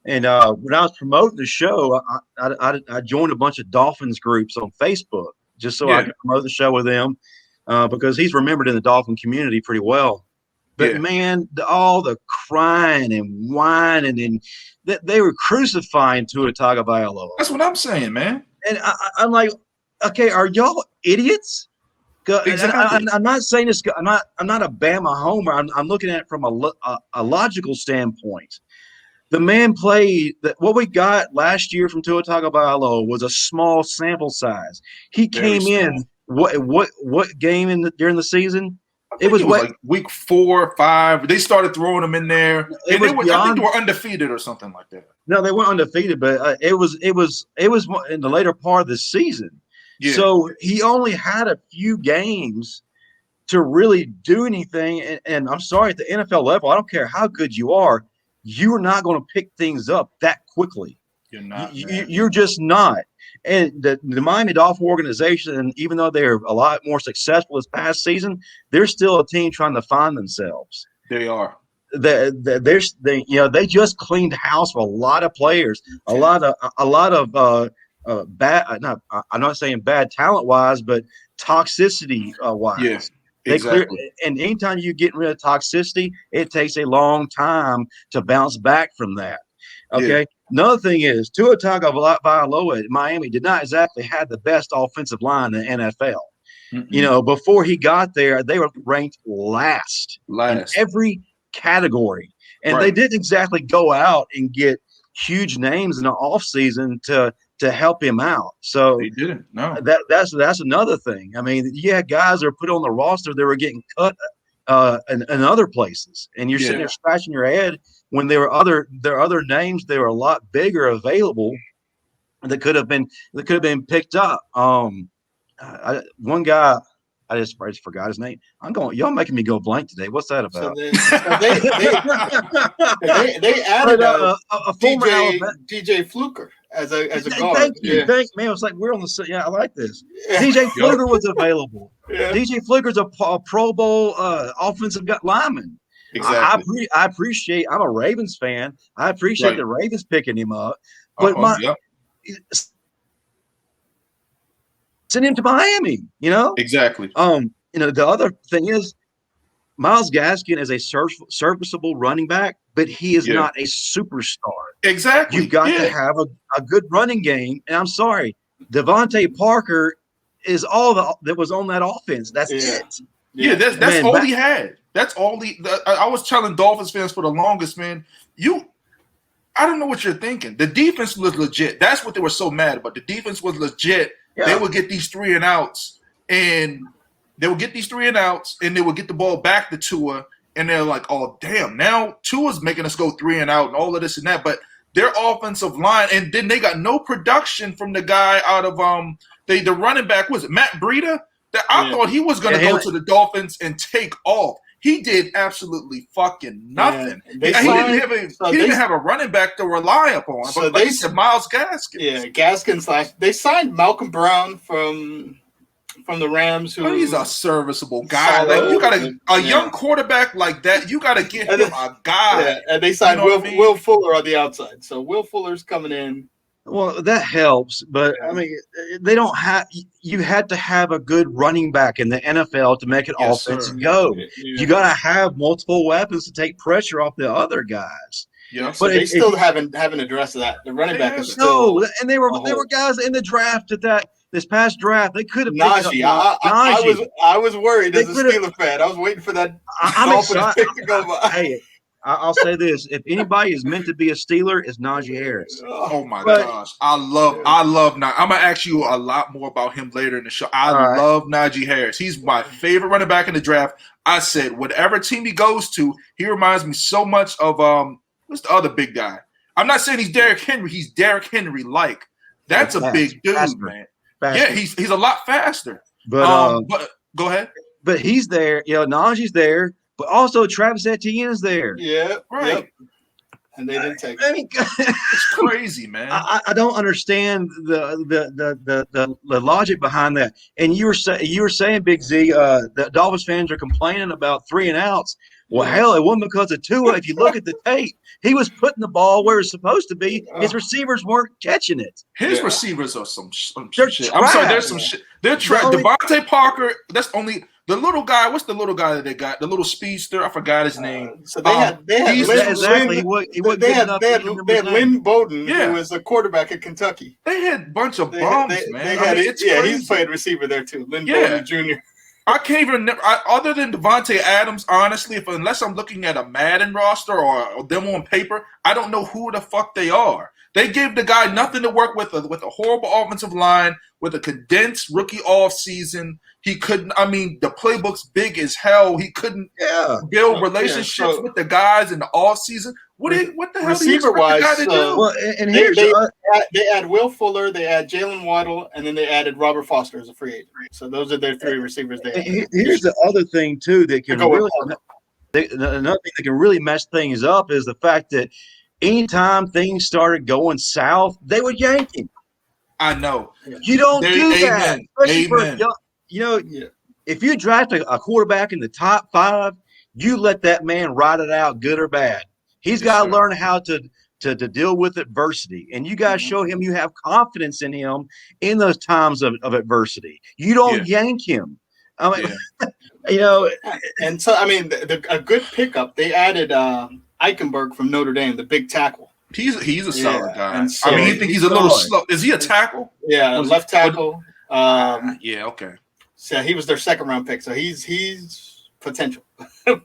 And when I was promoting the show, I joined a bunch of Dolphins groups on Facebook just so I could promote the show with them because he's remembered in the Dolphin community pretty well. But man, all the crying and whining and they were crucifying Tua Tagovailoa. That's what I'm saying, man. And I'm like, okay, are y'all idiots? Exactly. I'm not saying this. I'm not a Bama homer. I'm looking at it from a logical standpoint. The man played what we got last year from Tua Tagovailoa was a small sample size. He came in what game during the season? It was like week 4 or 5. They started throwing them in there. I think they were undefeated or something like that. No, they weren't undefeated, but it was in the later part of the season. Yeah. So he only had a few games to really do anything. And I'm sorry, at the NFL level, I don't care how good you are not going to pick things up that quickly. You're not. You're just not. And the Miami Dolphin organization, even though they're a lot more successful this past season, they're still a team trying to find themselves. They are. They just cleaned house for a lot of players, a lot of bad. I'm not saying bad talent wise, but toxicity wise. Yeah. Exactly. And anytime you get rid of toxicity, it takes a long time to bounce back from that. Okay. Yeah. Another thing is Tua Tagovailoa at Miami did not exactly have the best offensive line in the NFL. Mm-hmm. Before he got there, they were ranked last. In every category. And they didn't exactly go out and get huge names in the offseason to help him out. So they didn't. No. That's another thing. I mean, guys that are put on the roster that were getting cut in other places, and you're sitting there scratching your head when there are other names that were a lot bigger available that could have been picked up. One guy. I just forgot his name. Y'all making me go blank today. What's that about? So they added a former DJ Fluker as a guard. Thank you. Man, it's like we're on the. Yeah, I like this. DJ Fluker was available. Yeah. DJ Fluker's a Pro Bowl offensive lineman. Exactly. I appreciate. I'm a Ravens fan. I appreciate the Ravens picking him up, but send him to Miami, Exactly. The other thing is Myles Gaskin is a serviceable running back, but he is not a superstar. Exactly. You've got to have a good running game. And I'm sorry, Devontae Parker is all that was on that offense. That's it. Yeah, that's all he had. That's all I was telling Dolphins fans for the longest, man. I don't know what you're thinking. The defense was legit. That's what they were so mad about. The defense was legit. Yeah. They would get these 3 and outs, and they would get the ball back to Tua, and they're like, "Oh, damn! Now Tua's making us go 3 and out, and all of this and that." But their offensive line, and then they got no production from the guy out of the running back. Was it Matt Breida? That I thought he was going to go to the Dolphins and take off. He did absolutely fucking nothing. Yeah. He didn't have a running back to rely upon. So they said Myles Gaskin. Yeah, Gaskin / they signed Malcolm Brown from the Rams. He's a serviceable guy. Like, you got a young quarterback like that. You got to get him a guy. Yeah, and they signed Will Fuller on the outside. So Will Fuller's coming in. Well, that helps, but I mean, they don't have. You had to have a good running back in the NFL to make an offense go. Yeah. You got to have multiple weapons to take pressure off the other guys. Yeah, but they still haven't addressed that. The running back is still and there were guys in the draft this past draft. They could have Najee. I was worried as a Steelers fan. I was waiting for that. I'm excited to go by. Hey, I'll say this: if anybody is meant to be a Steeler, it's Najee Harris. Oh my gosh, I love Najee. I'm gonna ask you a lot more about him later in the show. I love Najee Harris. He's my favorite running back in the draft. I said whatever team he goes to, he reminds me so much of what's the other big guy? I'm not saying he's Derrick Henry. He's Derrick Henry like. That's a big dude, man. Faster. Yeah, he's a lot faster. But go ahead. But he's there. Najee's there. But also Travis Etienne is there. Yeah, right. Yep. And they didn't take it. I mean, it's crazy, man. I don't understand the logic behind that. And you were saying, Big Z, that Dolphins fans are complaining about 3 and outs. Well, hell, it wasn't because of Tua. If you look at the tape, he was putting the ball where it's supposed to be. His receivers weren't catching it. His receivers are some They're shit. trash. I'm sorry, there's some shit. They're trash. Devontae Parker, that's only the little guy. What's the little guy that they got? The little speedster. I forgot his name. So they had Lynn Bowden, who was a quarterback at Kentucky. They had a bunch of bums, man. He's played receiver there too. Lynn Bowden Jr. I can't even other than Devontae Adams, honestly, unless I'm looking at a Madden roster or them on paper, I don't know who the fuck they are. They gave the guy nothing to work with a horrible offensive line, with a condensed rookie offseason. He couldn't, the playbook's big as hell. He couldn't build relationships with the guys in the offseason. What the hell do you expect the guy to do? Well, and they add Will Fuller, they add Jalen Waddle, and then they added Robert Foster as a free agent. So those are their three receivers. Here's the other thing too that can another thing that can really mess things up is the fact that anytime things started going south, they would yank him. I know. You don't do that. If you draft a quarterback in the top 5, you let that man ride it out, good or bad. He's got to learn how to deal with adversity, and you guys show him you have confidence in him in those times of adversity. You don't yank him. And so a good pickup. They added Eichenberg from Notre Dame, the big tackle. He's a solid guy. So you think he's a little slow? Is he a tackle? Yeah, left tackle. Okay. So he was their second round pick. So he's potential.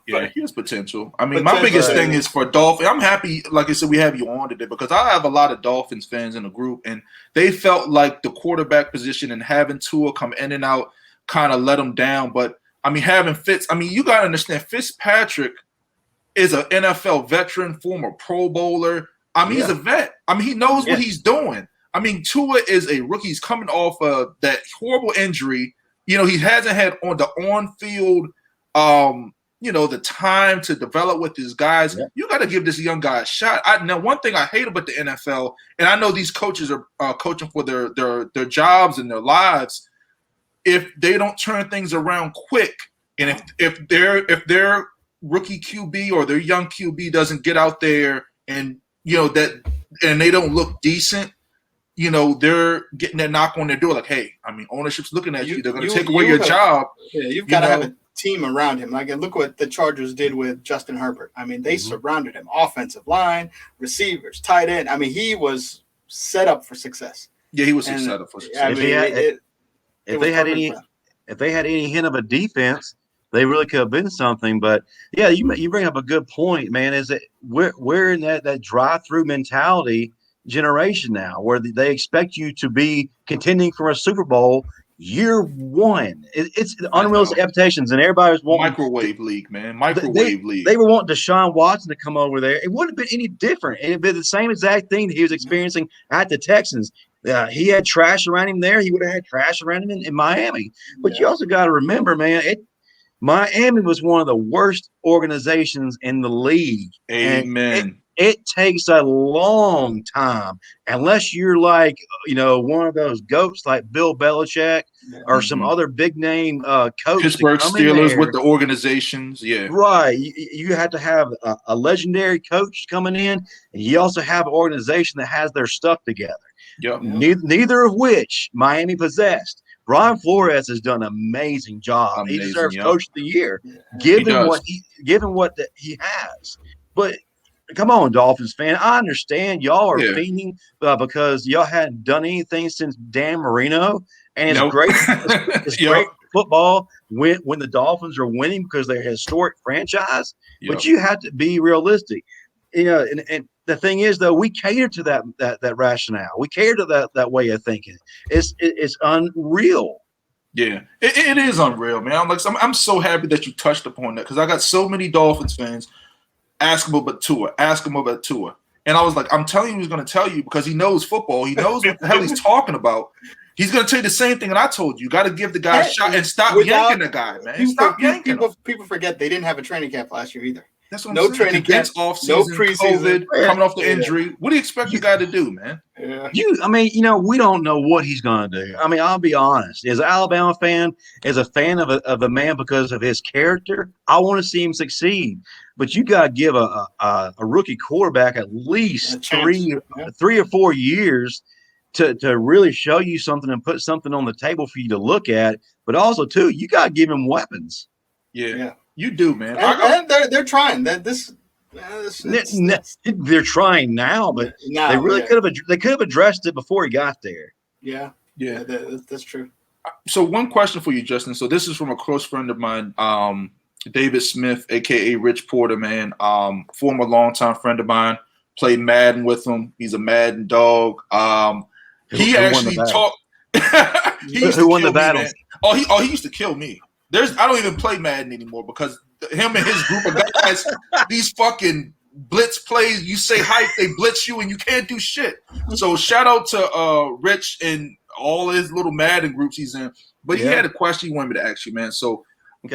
Yeah, he has potential. My biggest thing is for Dolphins. I'm happy, like I said, we have you on today because I have a lot of Dolphins fans in the group, and they felt like the quarterback position and having Tua come in and out kind of let them down. But having Fitz, you got to understand, Fitzpatrick is an NFL veteran, former Pro Bowler. He's a vet. He knows what he's doing. Tua is a rookie. He's coming off of that horrible injury. He hasn't had the on-field, the time to develop with his guys. Yeah. You got to give this young guy a shot. Now, one thing I hate about the NFL, and I know these coaches are coaching for their jobs and their lives. If they don't turn things around quick, and if their rookie QB or their young QB doesn't get out there and and they don't look decent, they're getting that knock on their door like, hey, ownership's looking at you. They're going to take away your job. Yeah, you've got to have a team around him. Look what the Chargers did with Justin Herbert. They surrounded him. Offensive line, receivers, tight end. He was set up for success. Yeah, he was set up for success. If they had any hint of a defense, they really could have been something. But yeah, you bring up a good point, man. Is that we're in that drive-through mentality generation now, where they expect you to be contending for a Super Bowl year one. It's unrealistic expectations, and everybody was wanting microwave league, man. Microwave league. They were wanting Deshaun Watson to come over there. It wouldn't have been any different. It'd been the same exact thing that he was experiencing at the Texans. He had trash around him there. He would have had trash around him in Miami. But you also got to remember, man, Miami was one of the worst organizations in the league. Amen. It takes a long time, unless you're like, one of those goats like Bill Belichick or some other big name coach. Pittsburgh Steelers with the organizations. Yeah. Right. You have to have a legendary coach coming in, and you also have an organization that has their stuff together. Yep. Neither of which Miami possessed. Brian Flores has done an amazing job. He deserves Coach of the Year, given what he has. But come on, Dolphins fan. I understand y'all are fiending because y'all hadn't done anything since Dan Marino, and it's great. It's great football when the Dolphins are winning because they're a historic franchise. But you have to be realistic. And the thing is, though, we cater to that rationale. We cater to that way of thinking. It's unreal. Yeah, it is unreal, man. I'm so happy that you touched upon that because I got so many Dolphins fans ask him about Tua. And I was like, I'm telling you, he's going to tell you because he knows football. He knows what the hell he's talking about. He's going to tell you the same thing that I told you. You got to give the guy a shot and stop yanking the guy, man. Stop yanking him. People forget they didn't have a training camp last year either. That's what I'm No saying. training camp, Off no season, preseason. COVID, coming off the injury. What do you expect the guy to do, man? Yeah. We don't know what he's going to do. I mean, I'll be honest. As an Alabama fan, as a fan of a man because of his character, I want to see him succeed. But you got to give a rookie quarterback at least three or 4 years to really show you something and put something on the table for you to look at. But also, too, you got to give him weapons. Yeah. You do, man. And they're trying. They're trying now, but they really could have addressed it before he got there. Yeah, that's true. So one question for you, Justin. So this is from a close friend of mine, David Smith, aka Rich Porter, man. Former longtime friend of mine. Played Madden with him. He's a Madden dog. He actually talked. Who won the battle? He used to kill me. I don't even play Madden anymore because him and his group of guys, these fucking blitz plays, you say hype, they blitz you and you can't do shit. So shout out to Rich and all his little Madden groups he's in. But he had a question he wanted me to ask you, man. So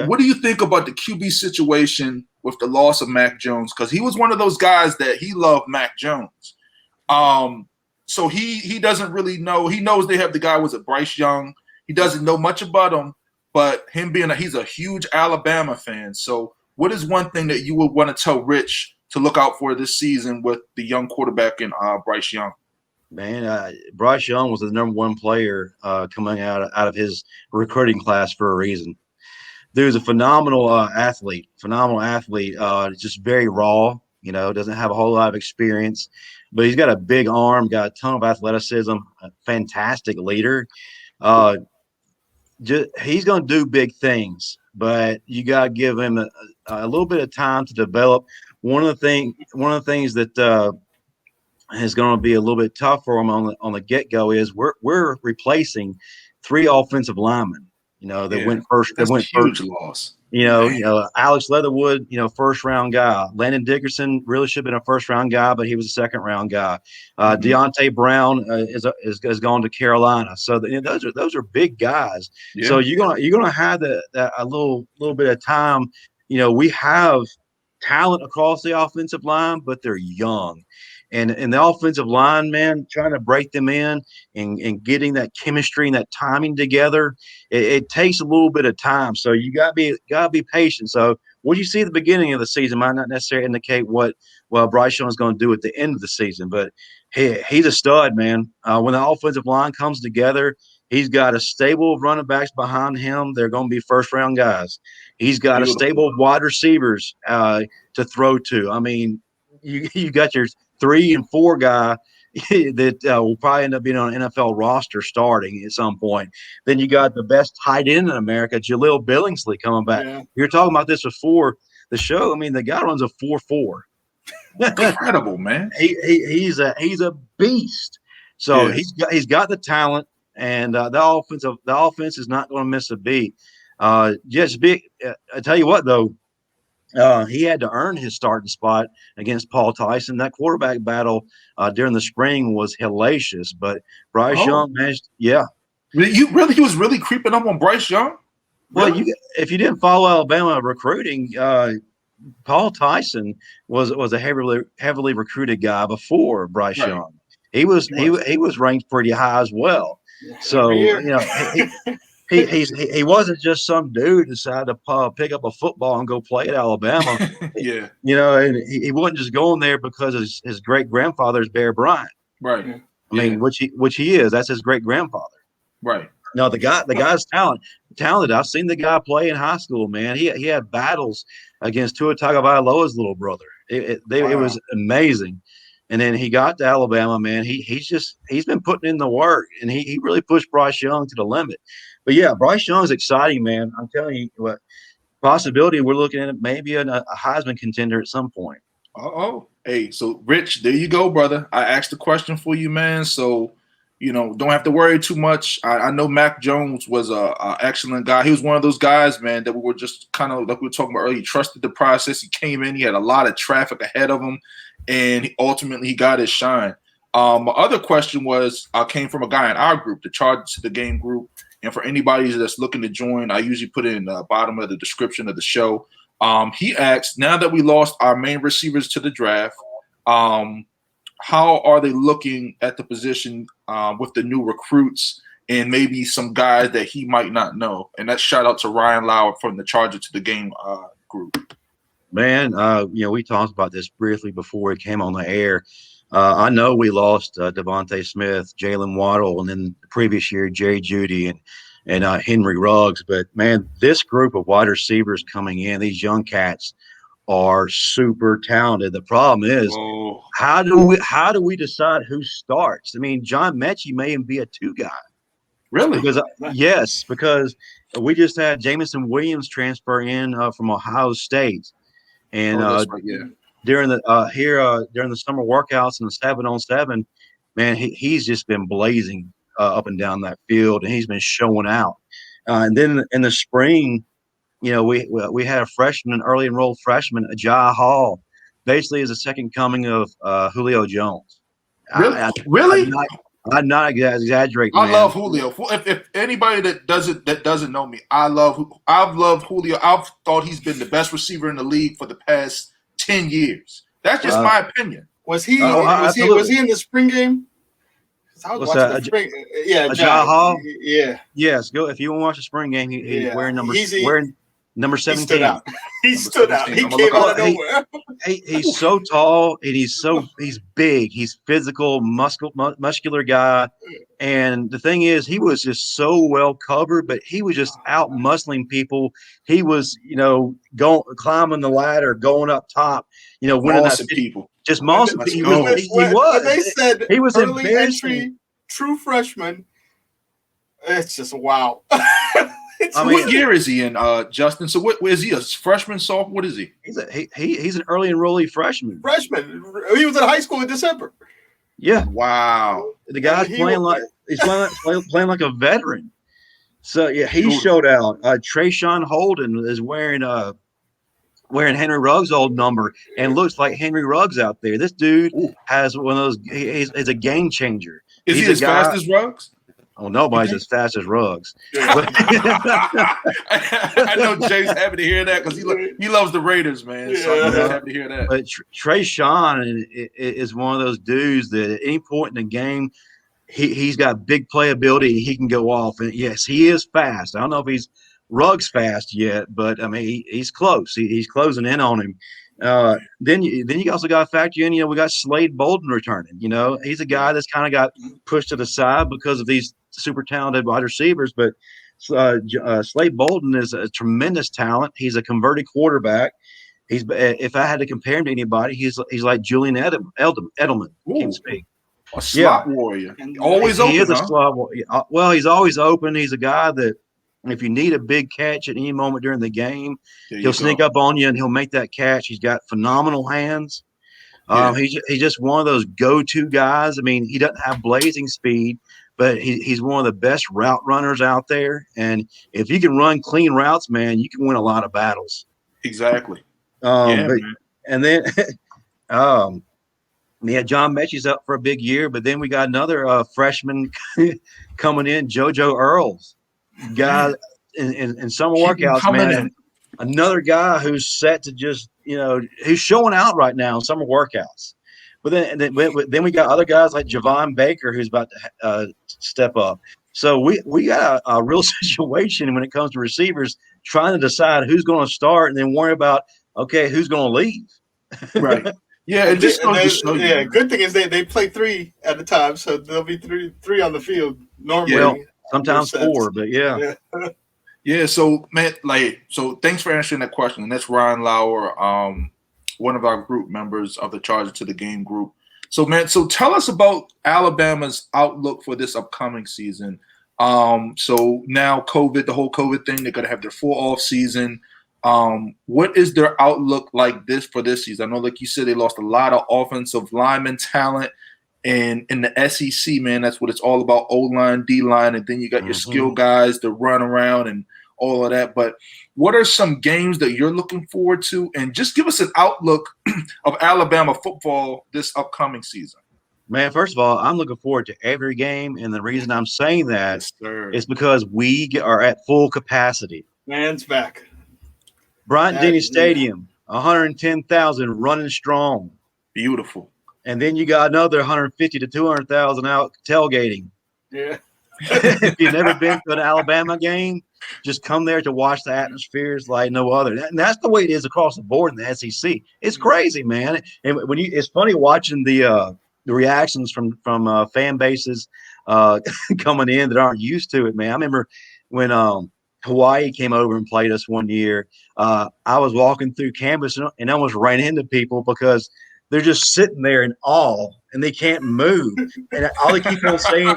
what do you think about the QB situation with the loss of Mac Jones? Because he was one of those guys that he loved Mac Jones. So he doesn't really know. He knows they have the guy was a Bryce Young. He doesn't know much about him. But him he's a huge Alabama fan. So what is one thing that you would want to tell Rich to look out for this season with the young quarterback in Bryce Young? Man, Bryce Young was the number one player coming out of his recruiting class for a reason. Dude's a phenomenal athlete, just very raw, doesn't have a whole lot of experience, but he's got a big arm, got a ton of athleticism, a fantastic leader. He's going to do big things, but you got to give him a little bit of time to develop. One of the things that is going to be a little bit tough for him on the get-go is we're replacing 3 offensive linemen. That went first. That's that went a huge first. Loss. Alex Leatherwood, first round guy. Landon Dickerson really should have been a first round guy, but he was a second round guy. Deontay Brown is gone to Carolina. So those are big guys. Yeah. So you're gonna have a little bit of time. We have talent across the offensive line, but they're young. And the offensive line, man, trying to break them in and getting that chemistry and that timing together, it takes a little bit of time. So you gotta be patient. So what you see at the beginning of the season might not necessarily indicate what Bryce Young is going to do at the end of the season. But he's a stud, man. When the offensive line comes together, he's got a stable of running backs behind him. They're going to be first round guys. He's got a stable of wide receivers to throw to. I mean, you got your 3 and 4 guy that will probably end up being on an NFL roster starting at some point. Then you got the best tight end in America, Jaleel Billingsley, coming back. Yeah. You were talking about this before the show. I mean, the guy runs a 4.4. Incredible, man. He's a beast. So he's got the talent, and the offense is not going to miss a beat. I tell you what, though. He had to earn his starting spot against Paul Tyson. That quarterback battle during the spring was hellacious, but Bryce Young managed. Yeah, he was really creeping up on Bryce Young. Well, if you didn't follow Alabama recruiting, Paul Tyson was a heavily recruited guy before Bryce Young. He was ranked pretty high as well. So He wasn't just some dude decided to pick up a football and go play at Alabama. Yeah. And he wasn't just going there because his great grandfather is Bear Bryant. Right. I mean, which he is. That's his great grandfather. Right. No, the guy's talented. I've seen the guy play in high school, man. He had battles against Tua Tagovailoa's little brother. It was amazing. And then he got to Alabama, man. He's been putting in the work, and he really pushed Bryce Young to the limit. But yeah, Bryce Young's exciting, man. I'm telling you what possibility we're looking at maybe a Heisman contender at some point. Hey, so Rich, there you go, brother. I asked the question for you, man. So don't have to worry too much. I know Mac Jones was a excellent guy. He was one of those guys, man, that we were just kind of like we were talking about earlier. He trusted the process. He came in. He had a lot of traffic ahead of him, and ultimately he got his shine. My other question came from a guy in our group, the Charge to the Game group. And for anybody that's looking to join, I usually put it in the bottom of the description of the show. He asked, now that we lost our main receivers to the draft, how are they looking at the position with the new recruits and maybe some guys that he might not know? And that's shout out to Ryan Lauer from the Charger to the Game group. Man, we talked about this briefly before it came on the air. I know we lost Devontae Smith, Jalen Waddle, and then the previous year, Jerry Jeudy and Henry Ruggs. But, man, this group of wide receivers coming in, these young cats, are super talented. The problem is, how do we decide who starts? I mean, John Mechie may even be a 2 guy. Really? Because we just had Jameson Williams transfer in from Ohio State. And during the summer workouts and the 7-on-7, man, he's just been blazing up and down that field, and he's been showing out. And then in the spring, we had a freshman, an early enrolled freshman, Ajay Hall, basically is a second coming of Julio Jones. Really? I'm not exaggerating. I love Julio. If anybody that doesn't know me, I've loved Julio. I've thought he's been the best receiver in the league for the past 10 years. That's just my opinion. Was he in the spring game? I was watching the spring. Yeah, Ajay Hall. Yeah. Yes, go if you want to watch the spring game. He's wearing number 17. He stood out. He came out of nowhere. He's so tall and he's big. He's physical, muscular guy. And the thing is, he was just so well covered, but he was just out muscling people. He was, climbing the ladder, going up top, winning that people. Just mossing people. He was. They said he was early entry, true freshman. It's just wow. What year is he in, Justin? So what is he, a freshman, sophomore? What is he? He's an early enrollee freshman. He was in high school in December. Yeah. Wow. The guy's playing like a veteran. So yeah, he showed out. Trayshawn Holden is wearing Henry Ruggs' old number and looks like Henry Ruggs out there. This dude has one of those. He's a game changer. Is he as fast as Ruggs? Oh, nobody's as fast as Ruggs. I know Jay's happy to hear that because he loves the Raiders, man. So I'm happy to hear that. But Trayshawn is one of those dudes that at any point in the game, he's got big playability. He can go off. And, yes, he is fast. I don't know if he's Ruggs fast yet, but, I mean, he's close. He's closing in on him. Then you also got to factor in, we got Slade Bolden returning. He's a guy that's kind of got pushed to the side because of these super talented wide receivers, but Slade Bolden is a tremendous talent. He's a converted quarterback. If I had to compare him to anybody, he's like Julian Edelman. Can speak. A slot warrior. Always open. He is a slot warrior. Well, he's always open. He's a guy that if you need a big catch at any moment during the game, he'll sneak up on you and he'll make that catch. He's got phenomenal hands. He's just one of those go-to guys. I mean, he doesn't have blazing speed, but he's one of the best route runners out there. And if you can run clean routes, man, you can win a lot of battles. Exactly. And then John Mechie's up for a big year, but then we got another freshman coming in, JoJo Earls. Guy in summer workouts, man. Another guy who's set to just, who's showing out right now in summer workouts. But then we got other guys like Javon Baker who's about to step up. So we got a real situation when it comes to receivers trying to decide who's going to start and then worry about, who's going to leave. Right. Yeah, it just goes to show you. Yeah, good thing is they play 3 at a time, so there'll be three on the field normally. Yeah. Sometimes 4, but yeah. Yeah, so man, so thanks for answering that question. And that's Ryan Lauer, one of our group members of the Charger to the Game group. So man, tell us about Alabama's outlook for this upcoming season. So now the whole COVID thing, they're gonna have their full off season. What is their outlook like for this season? I know, like you said, they lost a lot of offensive lineman talent. And in the SEC, man, that's what it's all about, O-line, D-line, and then you got your skill guys to run around and all of that. But what are some games that you're looking forward to? And just give us an outlook of Alabama football this upcoming season. Man, first of all, I'm looking forward to every game, and the reason I'm saying that is because we are at full capacity. Man's back. Bryant-Denny Stadium, 110,000 running strong. Beautiful. And then you got another 150 to 200,000 out tailgating. Yeah. If you've never been to an Alabama game, just come there to watch the atmospheres like no other. And that's the way it is across the board in the SEC. It's crazy, man. And it's funny watching the reactions from fan bases coming in that aren't used to it, man. I remember when Hawaii came over and played us one year. I was walking through campus and almost ran into people because they're just sitting there in awe and they can't move. And all they kept on saying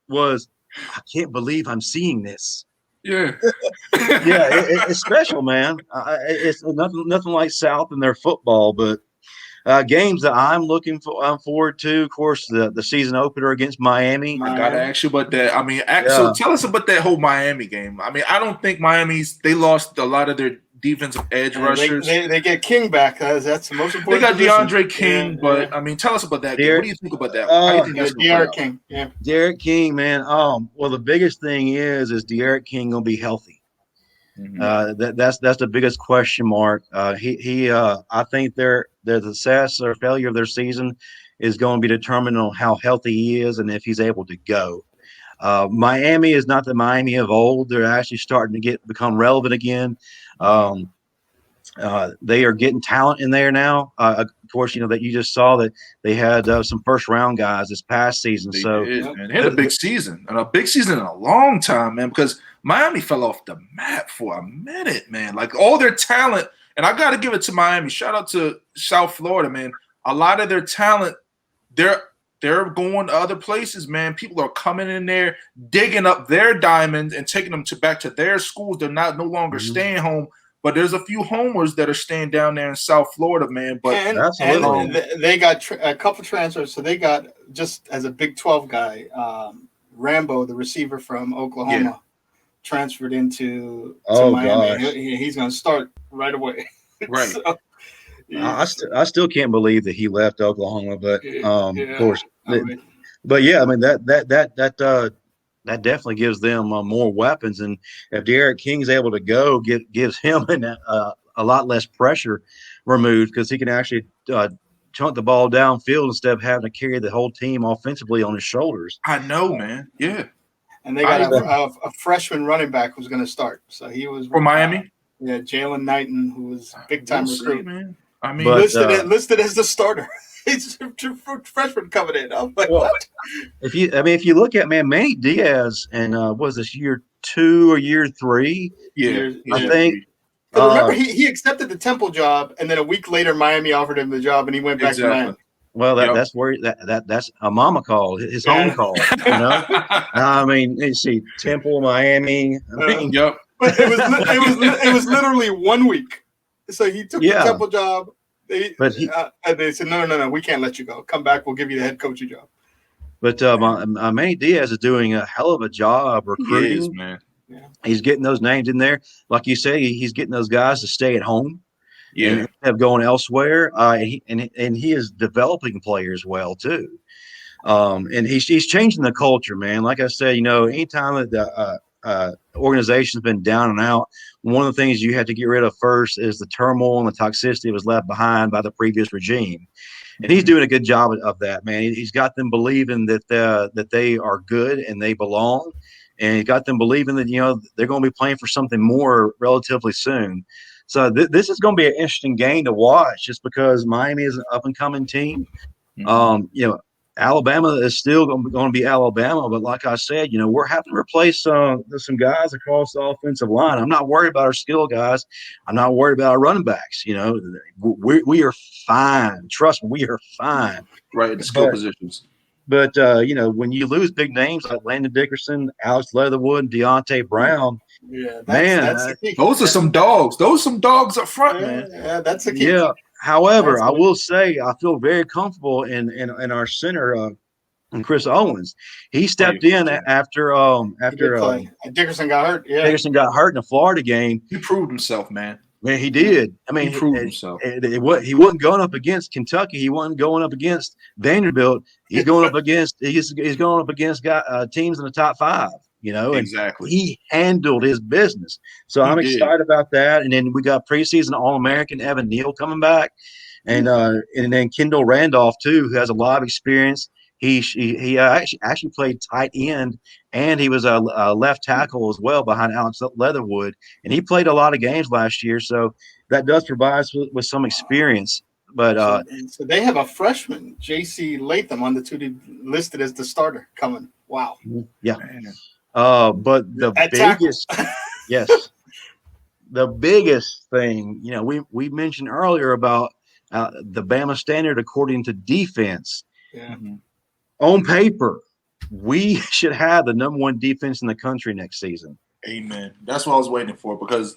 was, I can't believe I'm seeing this. Yeah. Yeah, it's special, man. It's nothing like South in their football, but games that I'm forward to, of course, the season opener against Miami. I gotta ask you about that. I mean, so tell us about that whole Miami game. I mean, I don't think they lost a lot of their defensive edge rushers. They get King back. That's the most important. They got DeAndre King, but I mean, tell us about that game. What do you think about that? How do you think that's De'Aaron King? Yeah, De'Aaron King, man. Well, the biggest thing is De'Aaron King gonna be healthy? Mm-hmm. That's the biggest question mark. I think their success or failure of their season is going to be determined on how healthy he is and if he's able to go. Miami is not the Miami of old. They're actually starting to become relevant again. They are getting talent in there now. Of course, that you just saw that they had some first-round guys this past season. They had a big season, and a big season in a long time, man, because Miami fell off the map for a minute, man. Like, all their talent, and I got to give it to Miami. Shout out to South Florida, man. A lot of their talent, they're going to other places, man. People are coming in there, digging up their diamonds and taking them back to their schools. They're no longer staying home. But there's a few homers that are staying down there in South Florida, man. But and they got a couple transfers. So they got, just as a Big 12 guy, Rambo, the receiver from Oklahoma, transferred into Miami. He's going to start right away. Right. So, I still can't believe that he left Oklahoma, but of course. But yeah, I mean that definitely gives them more weapons, and if De'Aaron King's able to go, gives him a lot less pressure removed because he can actually chunk the ball downfield instead of having to carry the whole team offensively on his shoulders. I know, man. Yeah. And they got a freshman running back who's going to start. So he was from Miami. Yeah, Jalen Knighton, who was big time recruit, man. I mean, listed as the starter. He's a freshman coming in. I'm like, what? If you look at, man, Manny Diaz and was this year 2 or year 3? Yeah, I think. Remember, he accepted the Temple job, and then a week later, Miami offered him the job, and he went back to Miami. Well, that's where that's a mama call, his home call. I mean, you see Temple, Miami. Yep. But it was literally 1 week. So he took the Temple job. And they said, no, we can't let you go. Come back, we'll give you the head coaching job. But Manny Diaz is doing a hell of a job recruiting. He is, man. Yeah. He's getting those names in there. Like you say, he's getting those guys to stay at home. Yeah. Instead of going elsewhere. And he is developing players well, too. And he's changing the culture, man. Like I said, anytime that the organization's been down and out, one of the things you have to get rid of first is the turmoil and the toxicity that was left behind by the previous regime. And he's doing a good job of that, man. He's got them believing that they are good and they belong. And he got them believing that, they're going to be playing for something more relatively soon. So this is going to be an interesting game to watch just because Miami is an up-and-coming team. Mm-hmm. Alabama is still going to be Alabama, but like I said, we're having to replace some guys across the offensive line. I'm not worried about our skill guys. I'm not worried about our running backs. We are fine. Trust me, we are fine. Right, the skill positions. But when you lose big names like Landon Dickerson, Alex Leatherwood, Deontay Brown, those are some dogs. Those are some dogs up front, man. Yeah, that's the key. Yeah. However, I will say I feel very comfortable in our center, Chris Owens. He stepped in after Dickerson got hurt. Yeah, Dickerson got hurt in the Florida game. He proved himself, man. Man, he did. I mean, he proved himself. He wasn't going up against Kentucky. He wasn't going up against Vanderbilt. He's going up against teams in the top 5. and Exactly. he handled his business. So I'm excited about that. And then we got preseason All-American Evan Neal coming back, and then Kendall Randolph too, who has a lot of experience. He actually played tight end, and he was a left tackle as well behind Alex Leatherwood, and he played a lot of games last year. So that does provide us with some experience. But so they have a freshman, J.C. Latham, on the 2D listed as the starter coming. Wow. Yeah. But the biggest, yes, the biggest thing, we mentioned earlier about the Bama Standard according to defense. Yeah. On paper, we should have the number one defense in the country next season. Amen. That's what I was waiting for, because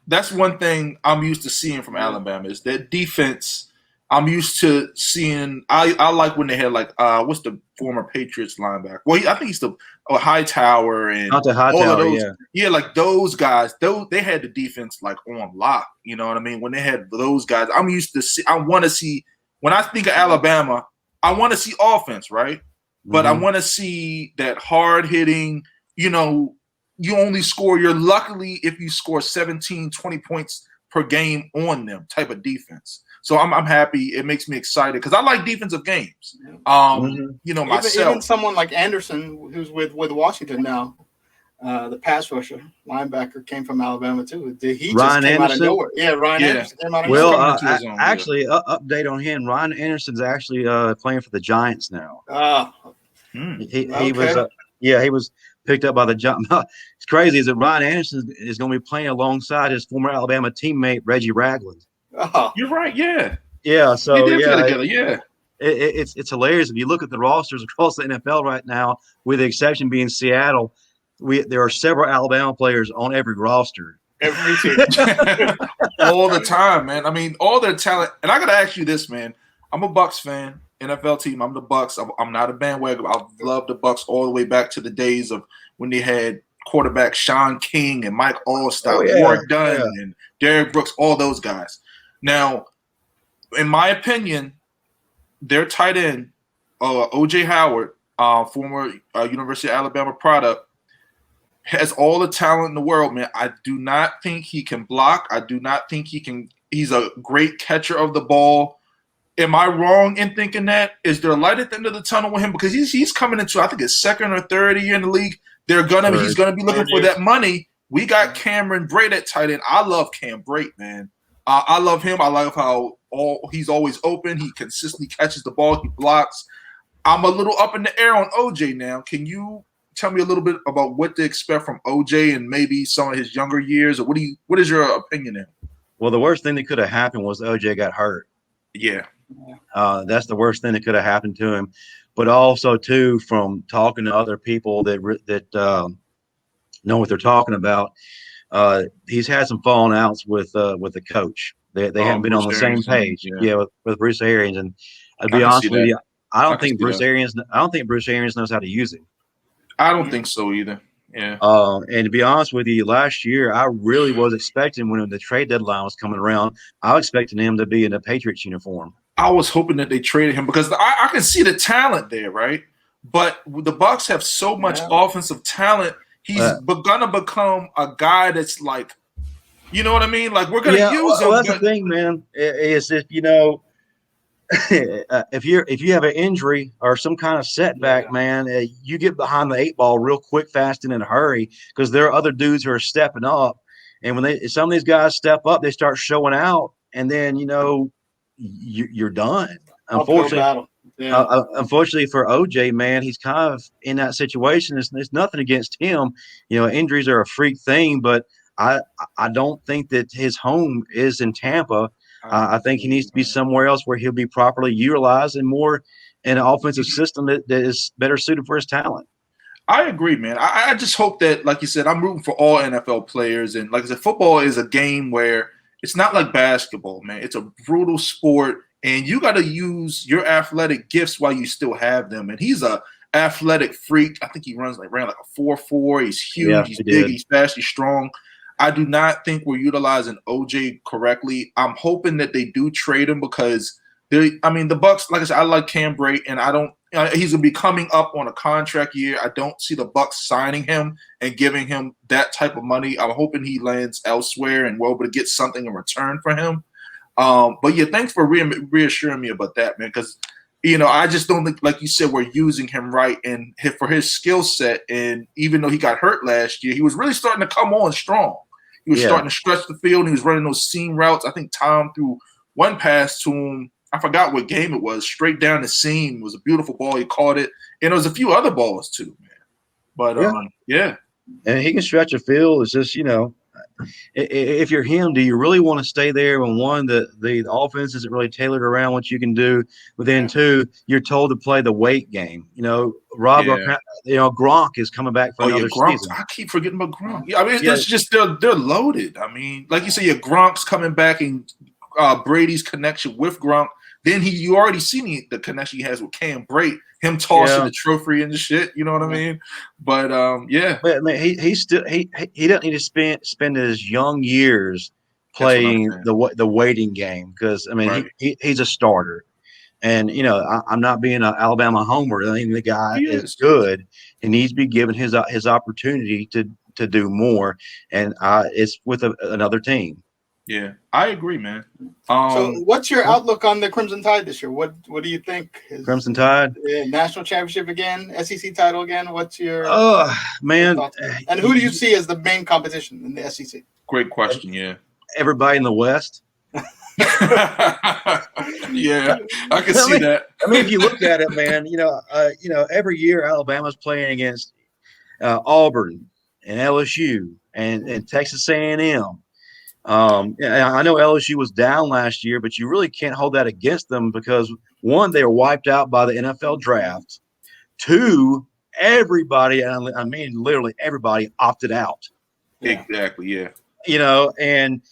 that's one thing I'm used to seeing from Alabama is that defense. I'm used to seeing. I like when they had what's the former Patriots linebacker? Well, I think he's the Hightower and all of those. Yeah, like those guys. They had the defense on lock. You know what I mean? When they had those guys, I'm used to see. I want to see when I think of Alabama. I want to see offense, right? But I want to see that hard hitting. You only score. You're luckily if you score 17, 20 points per game on them type of defense. So I'm happy. It makes me excited because I like defensive games. Myself. Even someone like Anderson, who's with Washington now, the pass rusher linebacker came from Alabama too. He just came out of nowhere. Yeah, Ryan Anderson came out of nowhere. Well, update on him. Ryan Anderson's actually playing for the Giants now. He was picked up by the Giants. It's crazy is that Ryan Anderson is going to be playing alongside his former Alabama teammate Reggie Ragland. Oh, you're right. Yeah. Yeah. So together. Yeah. It's hilarious if you look at the rosters across the NFL right now, with the exception being Seattle. There are several Alabama players on every roster. Every team. All the time, man. I mean, all their talent. And I got to ask you this, man. I'm a Bucks fan, NFL team. I'm the Bucks. I'm not a bandwagon. I've loved the Bucks all the way back to the days of when they had quarterback Sean King and Mike Allstott, Warwick Dunn, and Derrick Brooks, all those guys. Now, in my opinion, their tight end, O.J. Howard, former University of Alabama product, has all the talent in the world, man. I do not think he can block. I do not think he can. He's a great catcher of the ball. Am I wrong in thinking that? Is there a light at the end of the tunnel with him? Because he's coming into, I think, his second or third year in the league. He's gonna be looking for that money. We got Cameron Brate at tight end. I love Cam Brate, man. I love him. I love how he's always open. He consistently catches the ball. He blocks. I'm a little up in the air on OJ now. Can you tell me a little bit about what to expect from OJ and maybe some of his younger years? Or what is your opinion in? Well, the worst thing that could have happened was OJ got hurt. Yeah. That's the worst thing that could have happened to him. But also, too, from talking to other people that know what they're talking about, he's had some falling outs with the coach. They haven't been on the same page. With Bruce Arians. And to be honest with you, I don't think Bruce Arians knows how to use him. I don't think so either. Yeah. And to be honest with you, last year I really was expecting when the trade deadline was coming around, I was expecting him to be in a Patriots uniform. I was hoping that they traded him because I can see the talent there, right? But the Bucks have so much offensive talent. He's gonna become a guy that's like, you know what I mean? Like we're gonna use him. Well, that's the thing, man. Is if if you have an injury or some kind of setback, man, you get behind the eight ball real quick, fast, and in a hurry because there are other dudes who are stepping up. And when some of these guys step up, they start showing out, and then you're done. Unfortunately for OJ, man, he's kind of in that situation. It's nothing against him. Injuries are a freak thing, but I don't think that his home is in Tampa. I think he needs to be somewhere else where he'll be properly utilized and more in an offensive system that is better suited for his talent. I agree, man. I just hope that, like you said, I'm rooting for all NFL players. And like I said, football is a game where it's not like basketball, man. It's a brutal sport, and you got to use your athletic gifts while you still have them. And he's a athletic freak. I think he ran like a 4.4. He's huge. He's big. He's fast. He's strong. I do not think we're utilizing OJ correctly. I'm hoping that they do trade him because the Bucks, like I said, I like Cam Brate, and he's going to be coming up on a contract year. I don't see the Bucs signing him and giving him that type of money. I'm hoping he lands elsewhere and we're able to get something in return for him. But yeah, thanks for reassuring me about that, man, because I just don't think, like you said, we're using him right and for his skill set. And even though he got hurt last year, he was really starting to come on strong. He was starting to stretch the field. And he was running those seam routes. I think Tom threw one pass to him. I forgot what game it was. Straight down the seam. It was a beautiful ball. He caught it. And there was a few other balls too, man. But yeah. And he can stretch a field. It's just, if you're him, do you really want to stay there when one, the offense isn't really tailored around what you can do, but then two, you're told to play the weight game. Gronk is coming back for another season. I keep forgetting about Gronk. Yeah, I mean, it's just they're loaded. I mean, like you say, your Gronk's coming back and Brady's connection with Gronk. Then you already seen the connection he has with Cam Brate, him tossing the trophy and the shit. You know what I mean? But But I mean, he doesn't need to spend his young years playing the waiting game because I mean he's a starter, and I'm not being an Alabama homer. I think the guy is good. He needs to be given his opportunity to do more, and it's with another team. Yeah, I agree, man. So what's your outlook on the Crimson Tide this year? What do you think? Crimson Tide? National championship again, SEC title again. What's your man? And who do you see as the main competition in the SEC? Great question, yeah. Everybody in the West. Yeah, I can see that. I mean, if you look at it, man, every year Alabama's playing against Auburn and LSU and Texas A&M. I know LSU was down last year, but you really can't hold that against them because one, they were wiped out by the NFL draft. Two, everybody, and I mean literally everybody, opted out. Exactly, yeah. And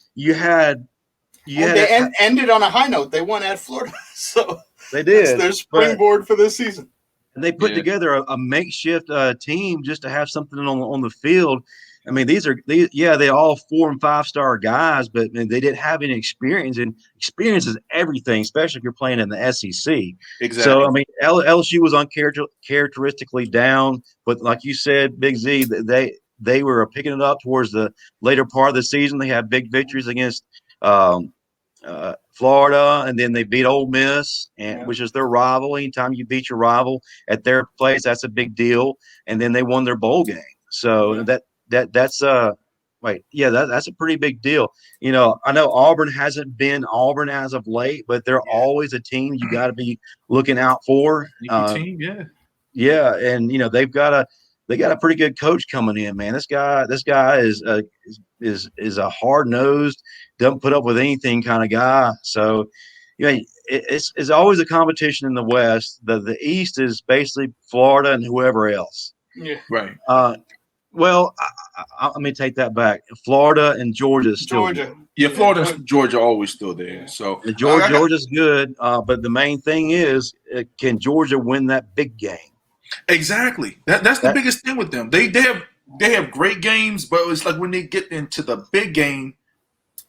they ended on a high note. They won at Florida, so they did. That's their springboard for this season. And they put together a makeshift team just to have something on the field. I mean, they're all 4- and 5-star guys, but they didn't have any experience, and experience is everything, especially if you're playing in the SEC. Exactly. So, I mean, LSU was uncharacteristically down, but like you said, Big Z, they were picking it up towards the later part of the season. They had big victories against Florida, and then they beat Ole Miss, which is their rival. Anytime you beat your rival at their place, that's a big deal. And then they won their bowl game. So that's a pretty big deal. I know Auburn hasn't been Auburn as of late, but they're always a team you got to be looking out for. Team, yeah, and they got a pretty good coach coming in, man. This guy is a hard-nosed, doesn't put up with anything kind of guy. So, it's always a competition in the West. The East is basically Florida and whoever else. Yeah, right. Well, let me take that back. Florida and Georgia is still Georgia. Yeah, Florida and Georgia are always still there. So Georgia's good, but the main thing is, can Georgia win that big game? Exactly. That's the biggest thing with them. They have great games, but it's like when they get into the big game,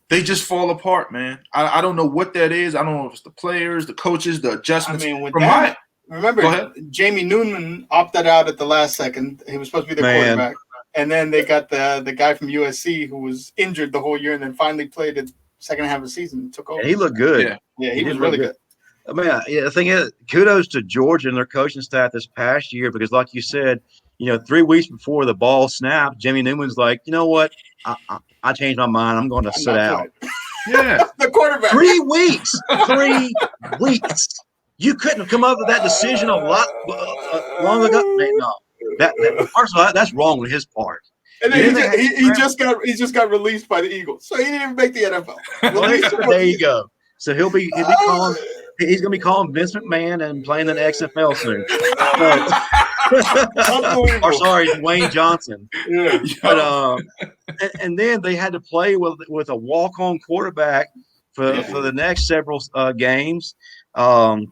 they just fall apart, man. I don't know what that is. I don't know if it's the players, the coaches, the adjustments. I mean, remember, Jamie Newman opted out at the last second. He was supposed to be their quarterback. And then they got the guy from USC who was injured the whole year and then finally played the second half of the season and took over. And he looked good. Yeah, he was really good. I mean, the thing is, kudos to Georgia and their coaching staff this past year because, like you said, 3 weeks before the ball snapped, Jimmy Newman's like, you know what? I changed my mind. I'm going to sit out. Yeah. The quarterback. 3 weeks. 3 weeks. You couldn't have come up with that decision a lot long ago. No. First of all, that's wrong on his part. And then he just got released by the Eagles, so he didn't even make the NFL. There you go. So he'll be calling. He's going to be calling Vince McMahon and playing in the XFL soon. Or sorry, Dwayne Johnson. Yeah. But and then they had to play with a walk-on quarterback for the next several games. And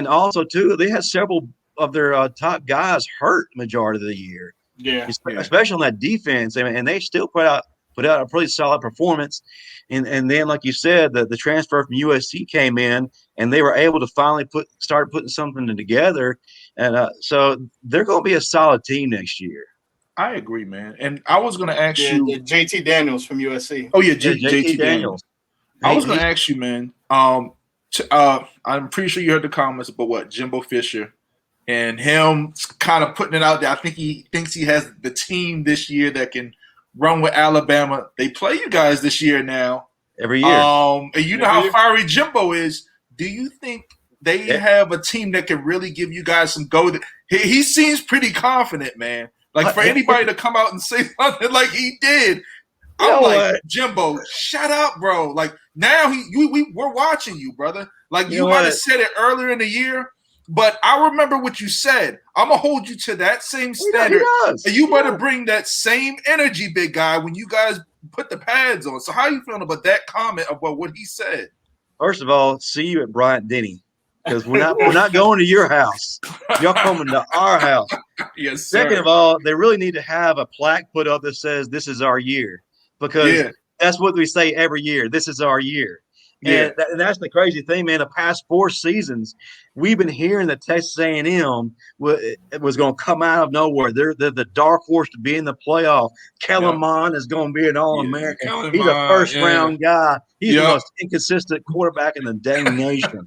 also too, they had several of their top guys hurt majority of the year. Yeah. Especially on that defense, and they still put put out a pretty solid performance. And then, like you said, the transfer from USC came in, and they were able to finally start putting something together. And so they're going to be a solid team next year. I agree, man. And I was going to ask you. JT Daniels from USC. Oh, yeah, JT Daniels. I was going to ask you, man. I'm pretty sure you heard the comments, but what, Jimbo Fisher and him kind of putting it out there. I think he thinks he has the team this year that can run with Alabama. They play you guys this year now. Every year. And you know how fiery Jimbo is. Do you think they have a team that can really give you guys some go? He seems pretty confident, man. Like, for anybody to come out and say something like he did, I'm like, Jimbo, shut up, bro. Like, now we're watching you, brother. Like, you might have said it earlier in the year, but I remember what you said. I'm going to hold you to that same standard. And you better bring that same energy, big guy, when you guys put the pads on. So how are you feeling about that comment about what he said? First of all, see you at Bryant-Denny, because we're not going to your house. Y'all coming to our house. Yes, sir. Second of all, they really need to have a plaque put up that says this is our year, because that's what we say every year. This is our year. And that's the crazy thing, man. The past 4 seasons, we've been hearing that Texas A&M was going to come out of nowhere. They're the dark horse to be in the playoff. Kellen Mond is going to be an All-American. He's a first-round guy. He's the most inconsistent quarterback in the dang nation.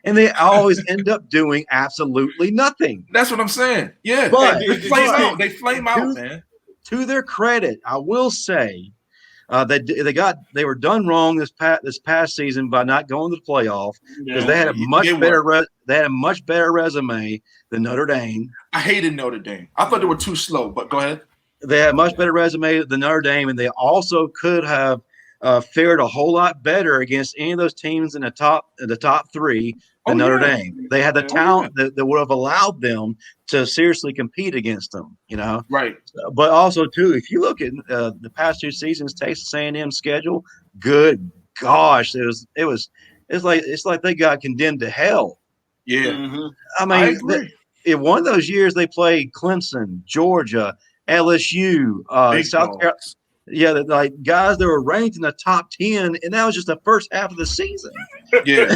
And they always end up doing absolutely nothing. That's what I'm saying. Yeah, but they flame out, man. To their credit, I will say they were done wrong this past season by not going to the playoff, because they had a much better resume than Notre Dame. I hated Notre Dame. I thought they were too slow. But go ahead. They had a much better resume than Notre Dame, and they also could have fared a whole lot better against any of those teams in the top 3 than Notre Dame. They had the talent that would have allowed them to seriously compete against them, you know. Right. But also, too, if you look at the past 2 seasons, Texas A&M schedule, good gosh, it's like they got condemned to hell. Yeah. Mm-hmm. I mean, in one of those years they played Clemson, Georgia, LSU, South Carolina. Yeah, like guys that were ranked in the top 10, and that was just the first half of the season. Yeah.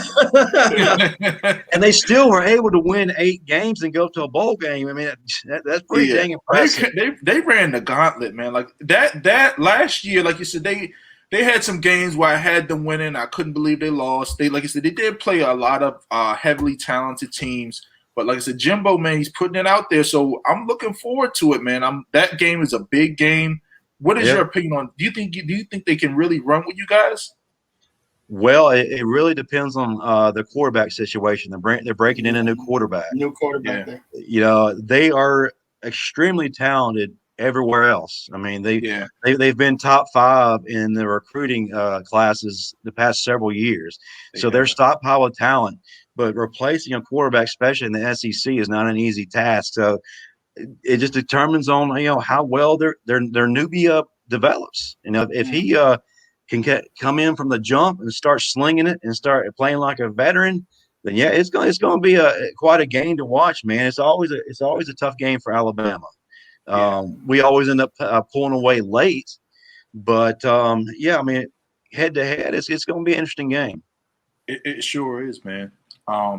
And they still were able to win 8 games and go to a bowl game. I mean, that's pretty dang impressive. They ran the gauntlet, man. Like that last year, like you said, they had some games where I had them winning. I couldn't believe they lost. Like I said, they did play a lot of heavily talented teams. But like I said, Jimbo, man, he's putting it out there. So I'm looking forward to it, man. That game is a big game. What is your opinion on? Do you think they can really run with you guys? Well, it really depends on the quarterback situation. They're breaking in a new quarterback. There. You know, they are extremely talented everywhere else. I mean, they've been top 5 in the recruiting classes the past several years. So they're stockpile of talent. But replacing a quarterback, especially in the SEC, is not an easy task. So it just determines on how well their newbie develops. You know, if he can come in from the jump and start slinging it and start playing like a veteran, then it's going to be quite a game to watch, man. It's always a tough game for Alabama. We always end up pulling away late, but I mean, head to head, it's going to be an interesting game. It sure is, man.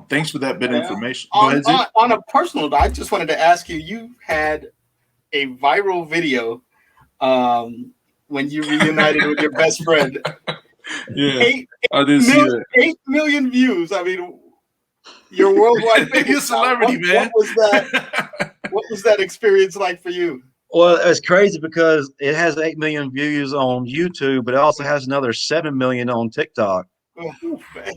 Thanks for that bit of information. On a personal note, I just wanted to ask you, you had a viral video when you reunited with your best friend. Yeah, I did see that. 8 million views. I mean, you're worldwide. You're a celebrity, man. What was that experience like for you? Well, it's crazy because it has 8 million views on YouTube, but it also has another 7 million on TikTok. Oh, man.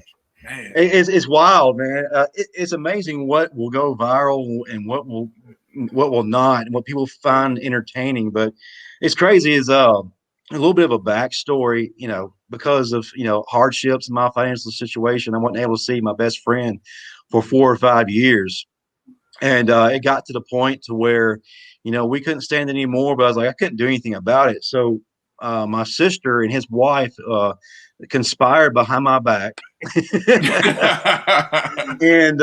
It's wild, man. It's amazing what will go viral and what will not, and what people find entertaining. But it's crazy is a little bit of a backstory, because of hardships in my financial situation. I wasn't able to see my best friend for 4 or 5 years, and it got to the point to where we couldn't stand it anymore. But I was like, I couldn't do anything about it. So my sister and his wife conspired behind my back and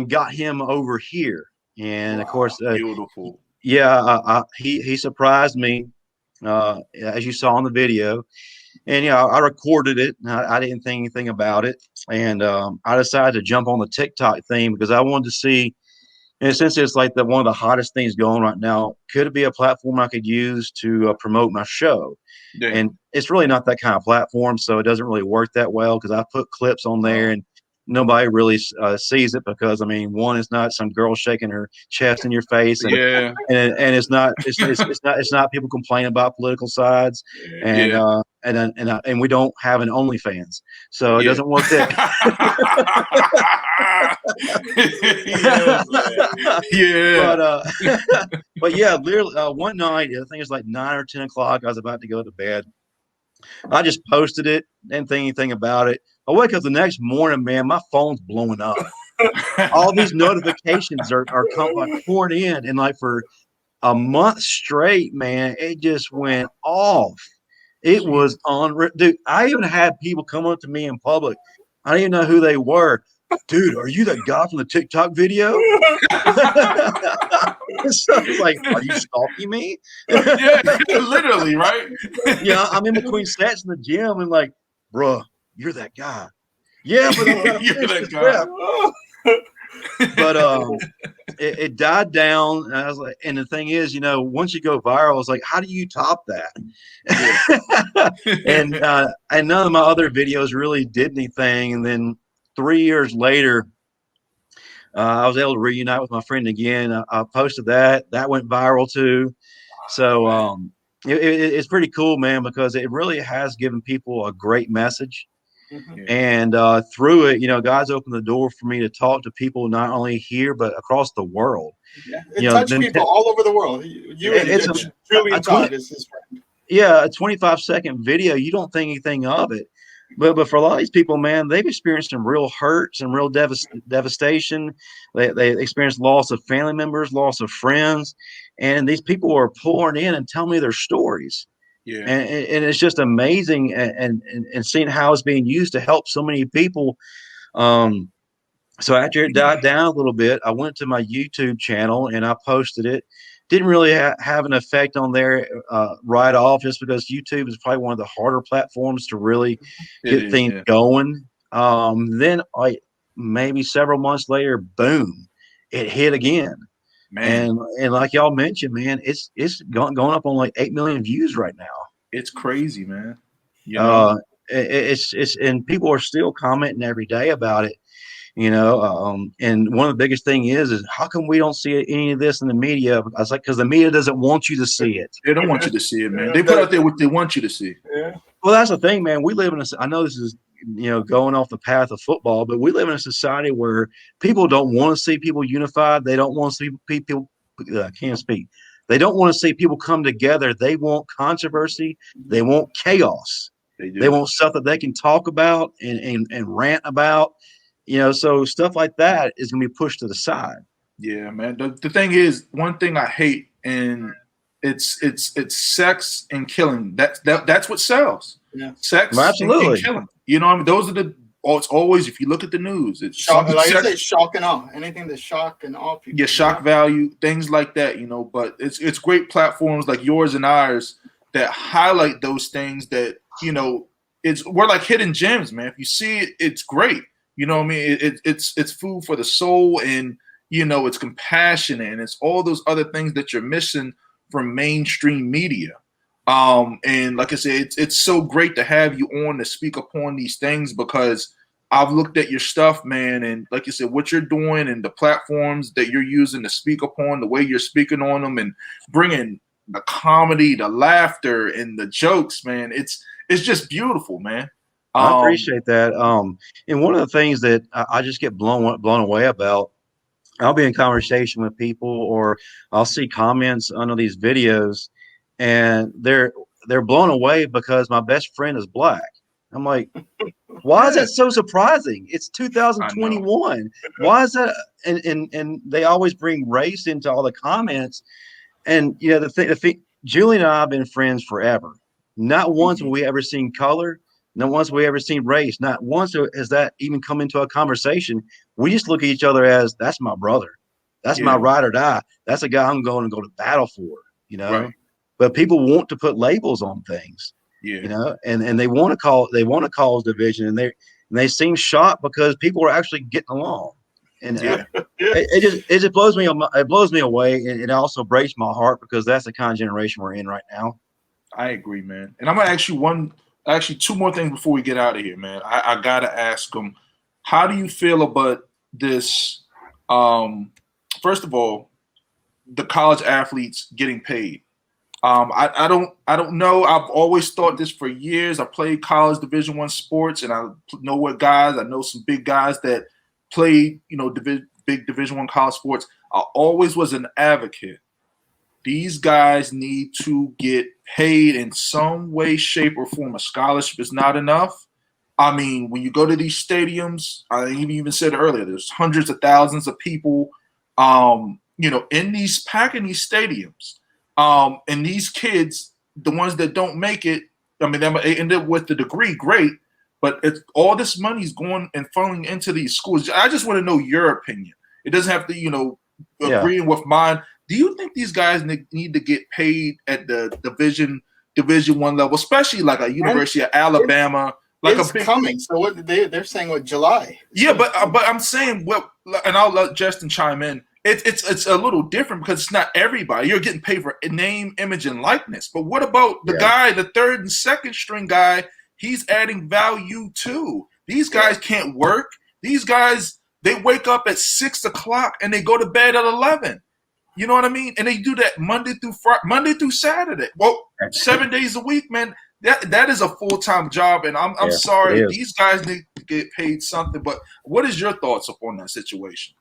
got him over here. And of course, beautiful. Yeah, he surprised me, as you saw in the video. And I recorded it. I didn't think anything about it, and I decided to jump on the TikTok theme because I wanted to see. And since it's like one of the hottest things going right now, could it be a platform I could use to promote my show? Yeah. And it's really not that kind of platform, so it doesn't really work that well because I put clips on there and nobody really sees it because, I mean, one, it's not some girl shaking her chest in your face, and and it's not people complaining about political sides, and and we don't have an OnlyFans, so it doesn't work there. But yeah, literally one night, I think it was like 9 or 10 o'clock. I was about to go to bed. I just posted it, didn't think anything about it. I wake up the next morning, man, my phone's blowing up. All these notifications are pouring in, and like for a month straight, man, it just went off. It was on, dude. I even had people come up to me in public. I didn't even know who they were. Dude, are you that guy from the TikTok video? So I was like, are you stalking me? Yeah, literally, right? Yeah, I'm in between sets in the gym and like, bruh, you're that guy. Yeah, but I'm you're that guy. But it died down. And I was like, and the thing is, once you go viral, it's like, how do you top that? And none of my other videos really did anything. And then 3 years later, I was able to reunite with my friend again. I posted that went viral too. So it's pretty cool, man, because it really has given people a great message. Mm-hmm. And through it, God's opened the door for me to talk to people not only here but across the world. Yeah, it touched people all over the world. Julian Todd is his friend. Yeah, a 25-second video. You don't think anything of it. But for a lot of these people, man, they've experienced some real hurt, some real devastation. They experienced loss of family members, loss of friends, and these people are pouring in and telling me their stories. Yeah, and it's just amazing, and seeing how it's being used to help so many people. So after it died down a little bit, I went to my YouTube channel and I posted it. Didn't really have an effect on there right off, just because YouTube is probably one of the harder platforms to really get things going. Then maybe several months later, boom, it hit again. Man. And like y'all mentioned, man, it's going up on like 8 million views right now. It's crazy, man. It's and people are still commenting every day about it. And one of the biggest thing is how come we don't see any of this in the media? I was like, because the media doesn't want you to see it. They don't want you to see it, man. They put out there what they want you to see. Yeah. Well, that's the thing, man. We live in I know this is, going off the path of football, but we live in a society where people don't want to see people unified. They don't want to see people, can't speak. They don't want to see people come together. They want controversy. They want chaos. They want stuff that they can talk about and rant about. So stuff like that is going to be pushed to the side. Yeah, man. The thing is, one thing I hate, and it's sex and killing. That's what sells. Yeah. Sex absolutely. and killing. You know what I mean? Those are it's always, if you look at the news, it's shock, like I say, shock and awe. Anything to shock and awe people. Yeah, shock value, things like that, But it's great platforms like yours and ours that highlight those things that, we're like hidden gems, man. If you see it, it's great. You know what I mean? It's food for the soul, and it's compassionate, and it's all those other things that you're missing from mainstream media. And like I said, it's so great to have you on to speak upon these things, because I've looked at your stuff, man, and like you said, what you're doing and the platforms that you're using to speak upon, the way you're speaking on them and bringing the comedy, the laughter, and the jokes, man. It's just beautiful, man. I appreciate that. And one of the things that I just get blown away about, I'll be in conversation with people, or I'll see comments under these videos, and they're blown away because my best friend is black. I'm like, why is that so surprising? It's 2021. Why is that? And they always bring race into all the comments. And the thing, Julie and I have been friends forever. Not once have we ever seen color. Not once have we ever seen race. Not once has that even come into a conversation. We just look at each other as, that's my brother. That's my ride or die. That's a guy I'm going to go to battle for, Right. But people want to put labels on things, and they want to cause division, and they seem shocked because people are actually getting along. And it just blows me away, and it also breaks my heart because that's the kind of generation we're in right now. I agree, man. And I'm gonna ask you two more things before we get out of here, man. I gotta ask them, how do you feel about this? First of all, the college athletes getting paid. I don't know. I've always thought this for years. I played college Division I sports, and I know what guys. I know some big guys that played, big Division I college sports. I always was an advocate. These guys need to get paid in some way, shape, or form. A scholarship is not enough. I mean, when you go to these stadiums, I even said earlier, there's hundreds of thousands of people, in these packing these stadiums. And these kids, the ones that don't make it, I mean, they end up with the degree, great, but it's all this money's going and funneling into these schools. I just want to know your opinion. It doesn't have to, agreeing with mine. Do you think these guys need to get paid at the Division I level, especially like a University of Alabama? Like it's coming. So what they're saying what July? Yeah, but I'm saying and I'll let Justin chime in. It's a little different because it's not everybody. You're getting paid for name, image, and likeness. But what about the guy, the third and second string guy? He's adding value too. These guys can't work. These guys, they wake up at 6 o'clock and they go to bed at 11. You know what I mean? And they do that Monday through Saturday. Well, 7 days a week, man. That is a full-time job, and I'm sorry. These guys need to get paid something. But what is your thoughts upon that situation?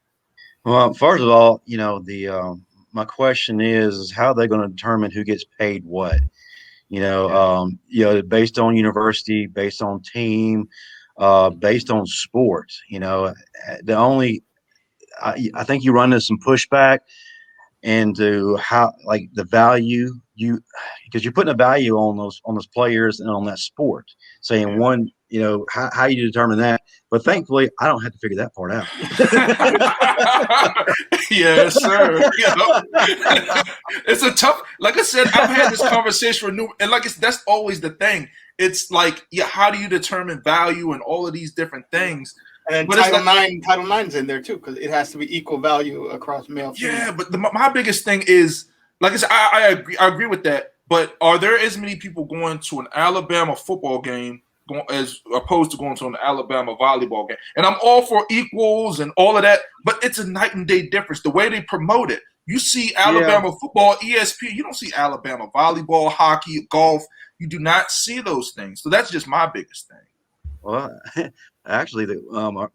Well, first of all, my question is how are they going to determine who gets paid what? Based on university, based on team, based on sport. I think you run into some pushback into how the value because you're putting a value on those players and on that sport, saying one, how you determine that. But thankfully, I don't have to figure that part out. Yes, sir. It's a tough. Like I said, I've had this conversation with and that's always the thing. It's like, how do you determine value and all of these different things? And then Title IX's in there too, because it has to be equal value across male. Yeah, but my biggest thing is, like I said, I agree with that. But are there as many people going to an Alabama football game as opposed to going to an Alabama volleyball game? And I'm all for equals and all of that, but it's a night and day difference. The way they promote it, you see Alabama football, ESPN. You don't see Alabama volleyball, hockey, golf. You do not see those things. So that's just my biggest thing. Well, actually,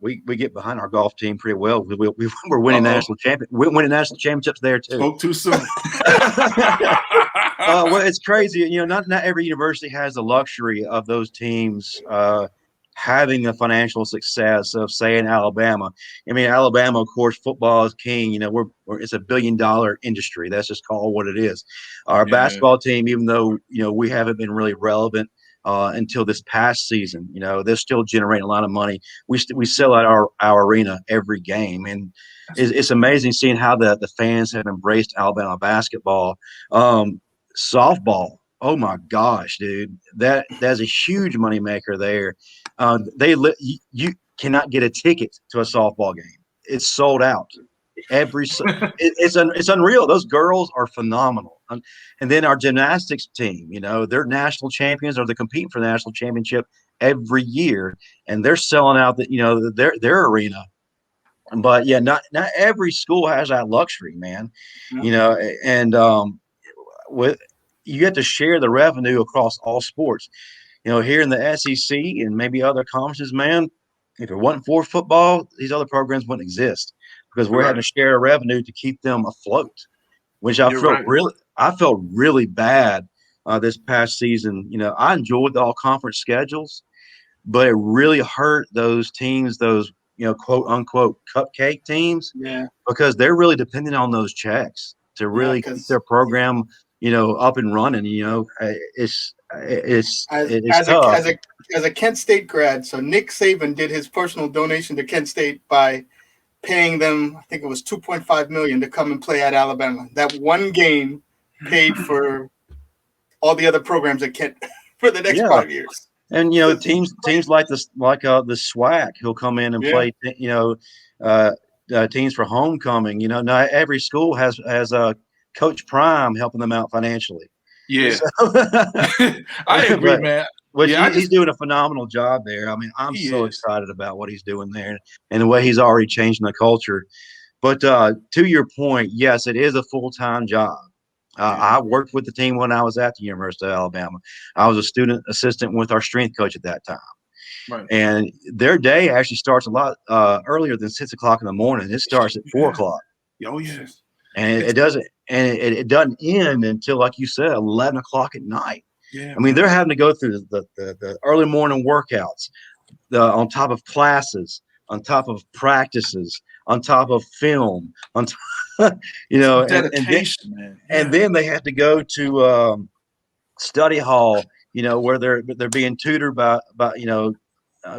we get behind our golf team pretty well. We're winning national championships there too. Spoke too soon. Well, it's crazy. Not every university has the luxury of those teams having the financial success of, say, in Alabama. I mean, Alabama, of course, football is king. It's $1 billion industry. That's just called what it is. Our basketball team, even though we haven't been really relevant until this past season, they're still generating a lot of money. We sell out our arena every game, and it's amazing seeing how the fans have embraced Alabama basketball. Softball, oh my gosh, dude, that's a huge moneymaker there. You cannot get a ticket to a softball game. It's sold out. It's unreal. Those girls are phenomenal. And then our gymnastics team, they're national champions, or they're competing for the national championship every year, and they're selling out their arena. But not every school has that luxury, man. With you have to share the revenue across all sports. Here in the SEC and maybe other conferences, man, if it wasn't for football, these other programs wouldn't exist, because we're having to share revenue to keep them afloat, which I felt really bad this past season. I enjoyed the all conference schedules, but it really hurt those teams, those quote unquote cupcake teams, because they're really dependent on those checks to really keep their program up and running. It's tough. As a Kent State grad, so Nick Saban did his personal donation to Kent State by paying them, I think it was $2.5 million to come and play at Alabama. That one game paid for all the other programs that can't for the next 5 years. And teams like this, like the SWAC, who'll come in and play. Teams for homecoming. Not every school has Coach Prime helping them out financially. Yeah, so, I agree, man. He's doing a phenomenal job there. I mean, I'm so excited about what he's doing there and the way he's already changing the culture. But to your point, yes, it is a full-time job. I worked with the team when I was at the University of Alabama. I was a student assistant with our strength coach at that time. Right. And their day actually starts a lot earlier than 6 o'clock in the morning. It starts at 4 o'clock. Oh, yes. And it doesn't end until, like you said, 11 o'clock at night. Yeah, I mean, they're having to go through the early morning workouts, on top of classes, on top of practices, on top of film, on dedication, man. Yeah. And then they have to go to study hall, where they're being tutored by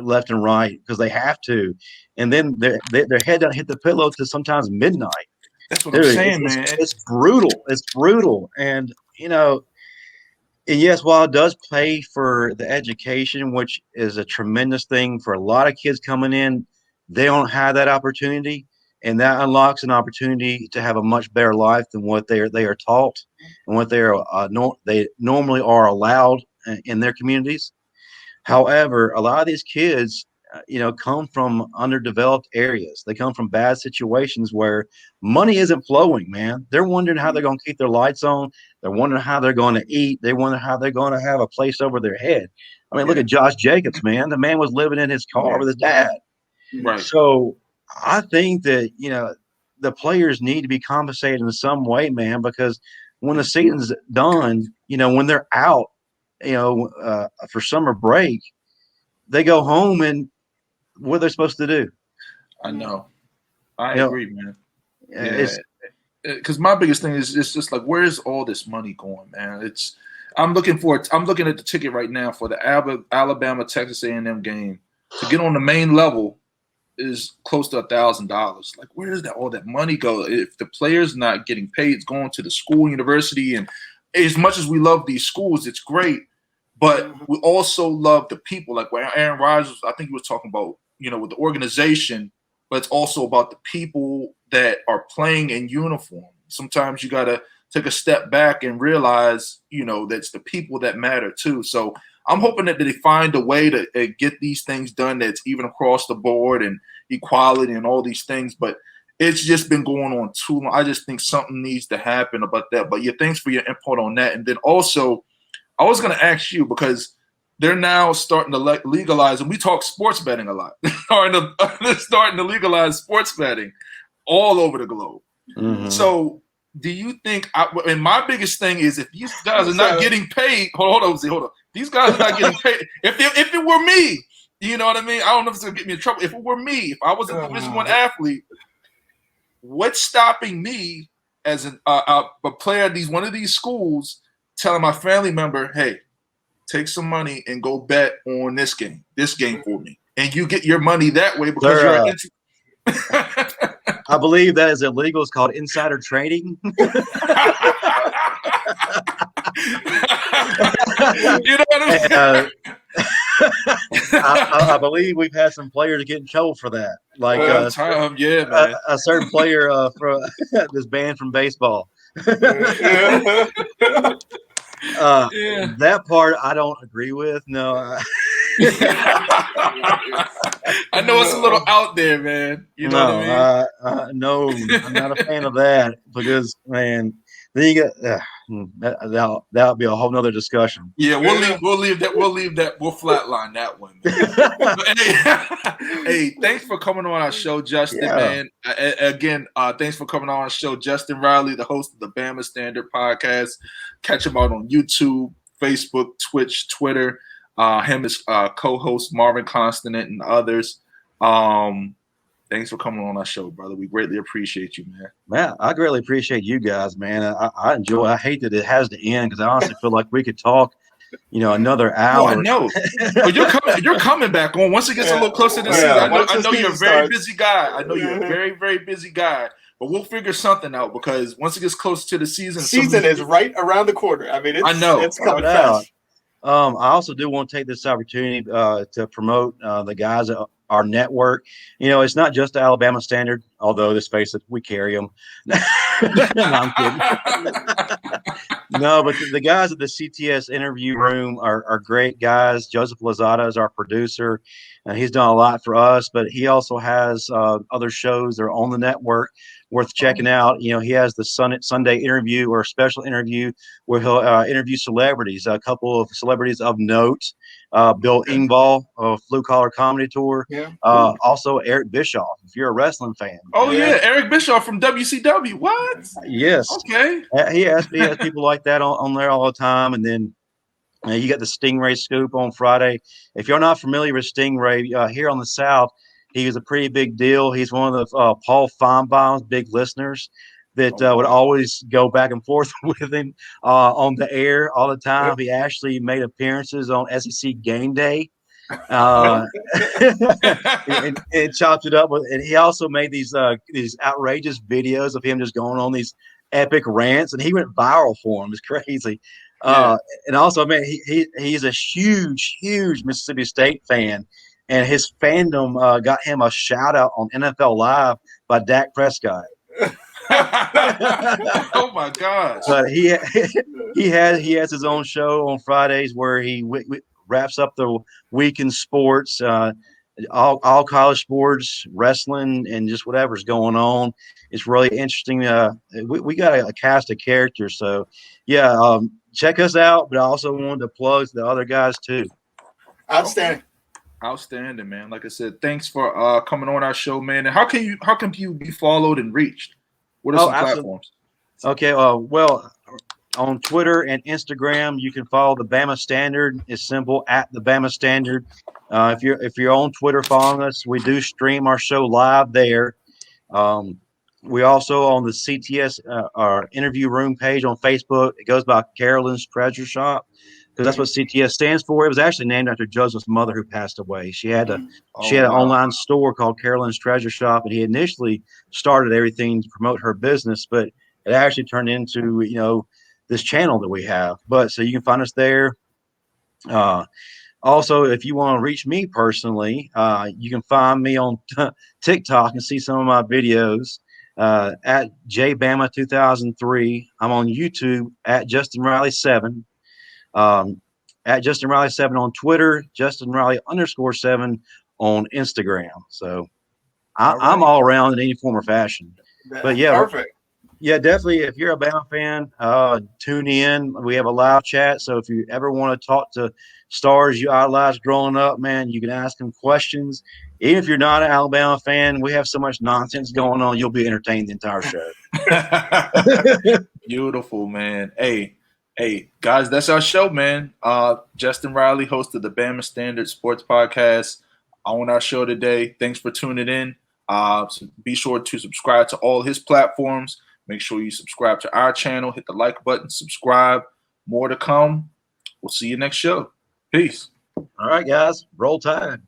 left and right because they have to, and then their head doesn't hit the pillow till sometimes midnight. That's what I'm saying, man. It's brutal. It's brutal, and and yes, while it does pay for the education, which is a tremendous thing for a lot of kids coming in, they don't have that opportunity, and that unlocks an opportunity to have a much better life than what they are taught and what they normally are allowed in their communities. However, a lot of these kids, come from underdeveloped areas. They come from bad situations where money isn't flowing, man. They're wondering how they're going to keep their lights on. They're wondering how they're going to eat. They wonder how they're going to have a place over their head. I mean, look at Josh Jacobs, man. The man was living in his car with his dad. Right. So I think that, the players need to be compensated in some way, man, because when the season's done, when they're out, for summer break, they go home and what are they supposed to do? I know. I agree, man. Yeah. Because my biggest thing is it's just like, where's all this money going, man? I'm looking at the ticket right now for the Alabama Texas A&M game to get on the main level is close to $1,000. Like, where does all that money go? If the player's not getting paid, it's going to the school, university, and as much as we love these schools, it's great. But we also love the people. Like when Aaron Rodgers, I think he was talking about, with the organization, but it's also about the people that are playing in uniform. Sometimes you got to take a step back and realize, that's the people that matter too. So I'm hoping that they find a way to get these things done that's even across the board and equality and all these things. But it's just been going on too long. I just think something needs to happen about that. But yeah, thanks for your input on that. And then also, I was going to ask you, because they're now starting to legalize, and we talk sports betting a lot. They're starting to legalize sports betting all over the globe. Mm-hmm. So do you think, and my biggest thing is, if these guys are not getting paid, hold on. These guys are not getting paid. If it were me, you know what I mean? I don't know if it's going to get me in trouble. If it were me, if I was a Division I athlete, what's stopping me as a player at one of these schools telling my family member, hey, take some money and go bet on this game for me. And you get your money that way because I believe that is illegal. It's called insider trading. You know what I mean? I believe we've had some players get in trouble for that. Like man. A certain player from this banned from baseball. That part I don't agree with. No, I know it's a little out there, man. You know what I mean? No, I'm not a fan of that because, man, then you got that'll be a whole nother discussion. Yeah, we'll leave that. We'll flatline that one. Hey, thanks for coming on our show, Justin. Man. Again, thanks for coming on our show, Justin Riley, the host of the Bama Standard podcast. Catch him out on YouTube, Facebook, Twitch, Twitter. Him as co-host Marvin Constant and others. Thanks for coming on our show, brother. We greatly appreciate you, man. Man, I greatly appreciate you guys, man. I enjoy. I hate that it has to end because I honestly feel like we could talk another Oh, hour. I know. But you're coming back on once it gets a little closer to the season. I know you're a very busy guy. I know you're a very, very busy guy. But we'll figure something out because once it gets close to the season is right around the corner. I mean, it's coming fast. I also do want to take this opportunity to promote the guys at our network. It's not just the Alabama Standard, although let's face it, we carry them. No, I'm kidding. No, but the guys at the CTS interview room are great guys. Joseph Lozada is our producer, and he's done a lot for us. But he also has other shows that are on the network worth checking out. He has the Sunday interview or special interview where he'll interview celebrities, a couple of celebrities of note. Bill Engvall of Blue Collar Comedy Tour. Yeah. Also Eric Bischoff, if you're a wrestling fan. Oh, yeah. Eric Bischoff from WCW. What? Yes. Okay. He has people like that on there all the time. And then you got the Stingray Scoop on Friday. If you're not familiar with Stingray, here on the South, he was a pretty big deal. He's one of the Paul Feinbaum's big listeners that would always go back and forth with him on the air all the time. He actually made appearances on SEC Game Day. And chopped it up with, and he also made these outrageous videos of him just going on these epic rants, and he went viral for him. It's crazy. And also, man, he's a huge Mississippi State fan, and his fandom got him a shout out on NFL Live by Dak Prescott. Oh my gosh! But he has his own show on Fridays where he wraps up the week in sports, all college sports, wrestling, and just whatever's going on. It's really interesting. We got a cast of characters, so yeah, check us out. But I also wanted to plug the other guys too. Outstanding, man. Like I said, thanks for coming on our show, man. And how can you be followed and reached? What are some platforms? Okay, well, on Twitter and Instagram, you can follow the Bama Standard. It's simple, at the Bama Standard. If you're on Twitter following us, we do stream our show live there. We also on the CTS our interview room page on Facebook. It goes by Carolyn's Treasure Shop because that's what CTS stands for. It was actually named after Joseph's mother who passed away. She had an online store called Carolyn's Treasure Shop, and he initially started everything to promote her business, but it actually turned into this channel that we have. But so you can find us there. Also, if you want to reach me personally, you can find me on TikTok and see some of my videos at JBama2003. I'm on YouTube at Justin Riley 7. At Justin Riley 7 on Twitter, Justin Riley _7 on Instagram. So I'm all around in any form or fashion. But yeah, perfect. Yeah, definitely. If you're a Bama fan, tune in. We have a live chat. So if you ever want to talk to stars you idolized growing up, man, you can ask them questions. Even if you're not an Alabama fan, we have so much nonsense going on, you'll be entertained the entire show. Beautiful, man. Hey, guys, that's our show, man. Justin Riley, host of the Bama Standard Sports Podcast, on our show today. Thanks for tuning in. So be sure to subscribe to all his platforms. Make sure you subscribe to our channel. Hit the like button. Subscribe. More to come. We'll see you next show. Peace. All right, guys. Roll Tide.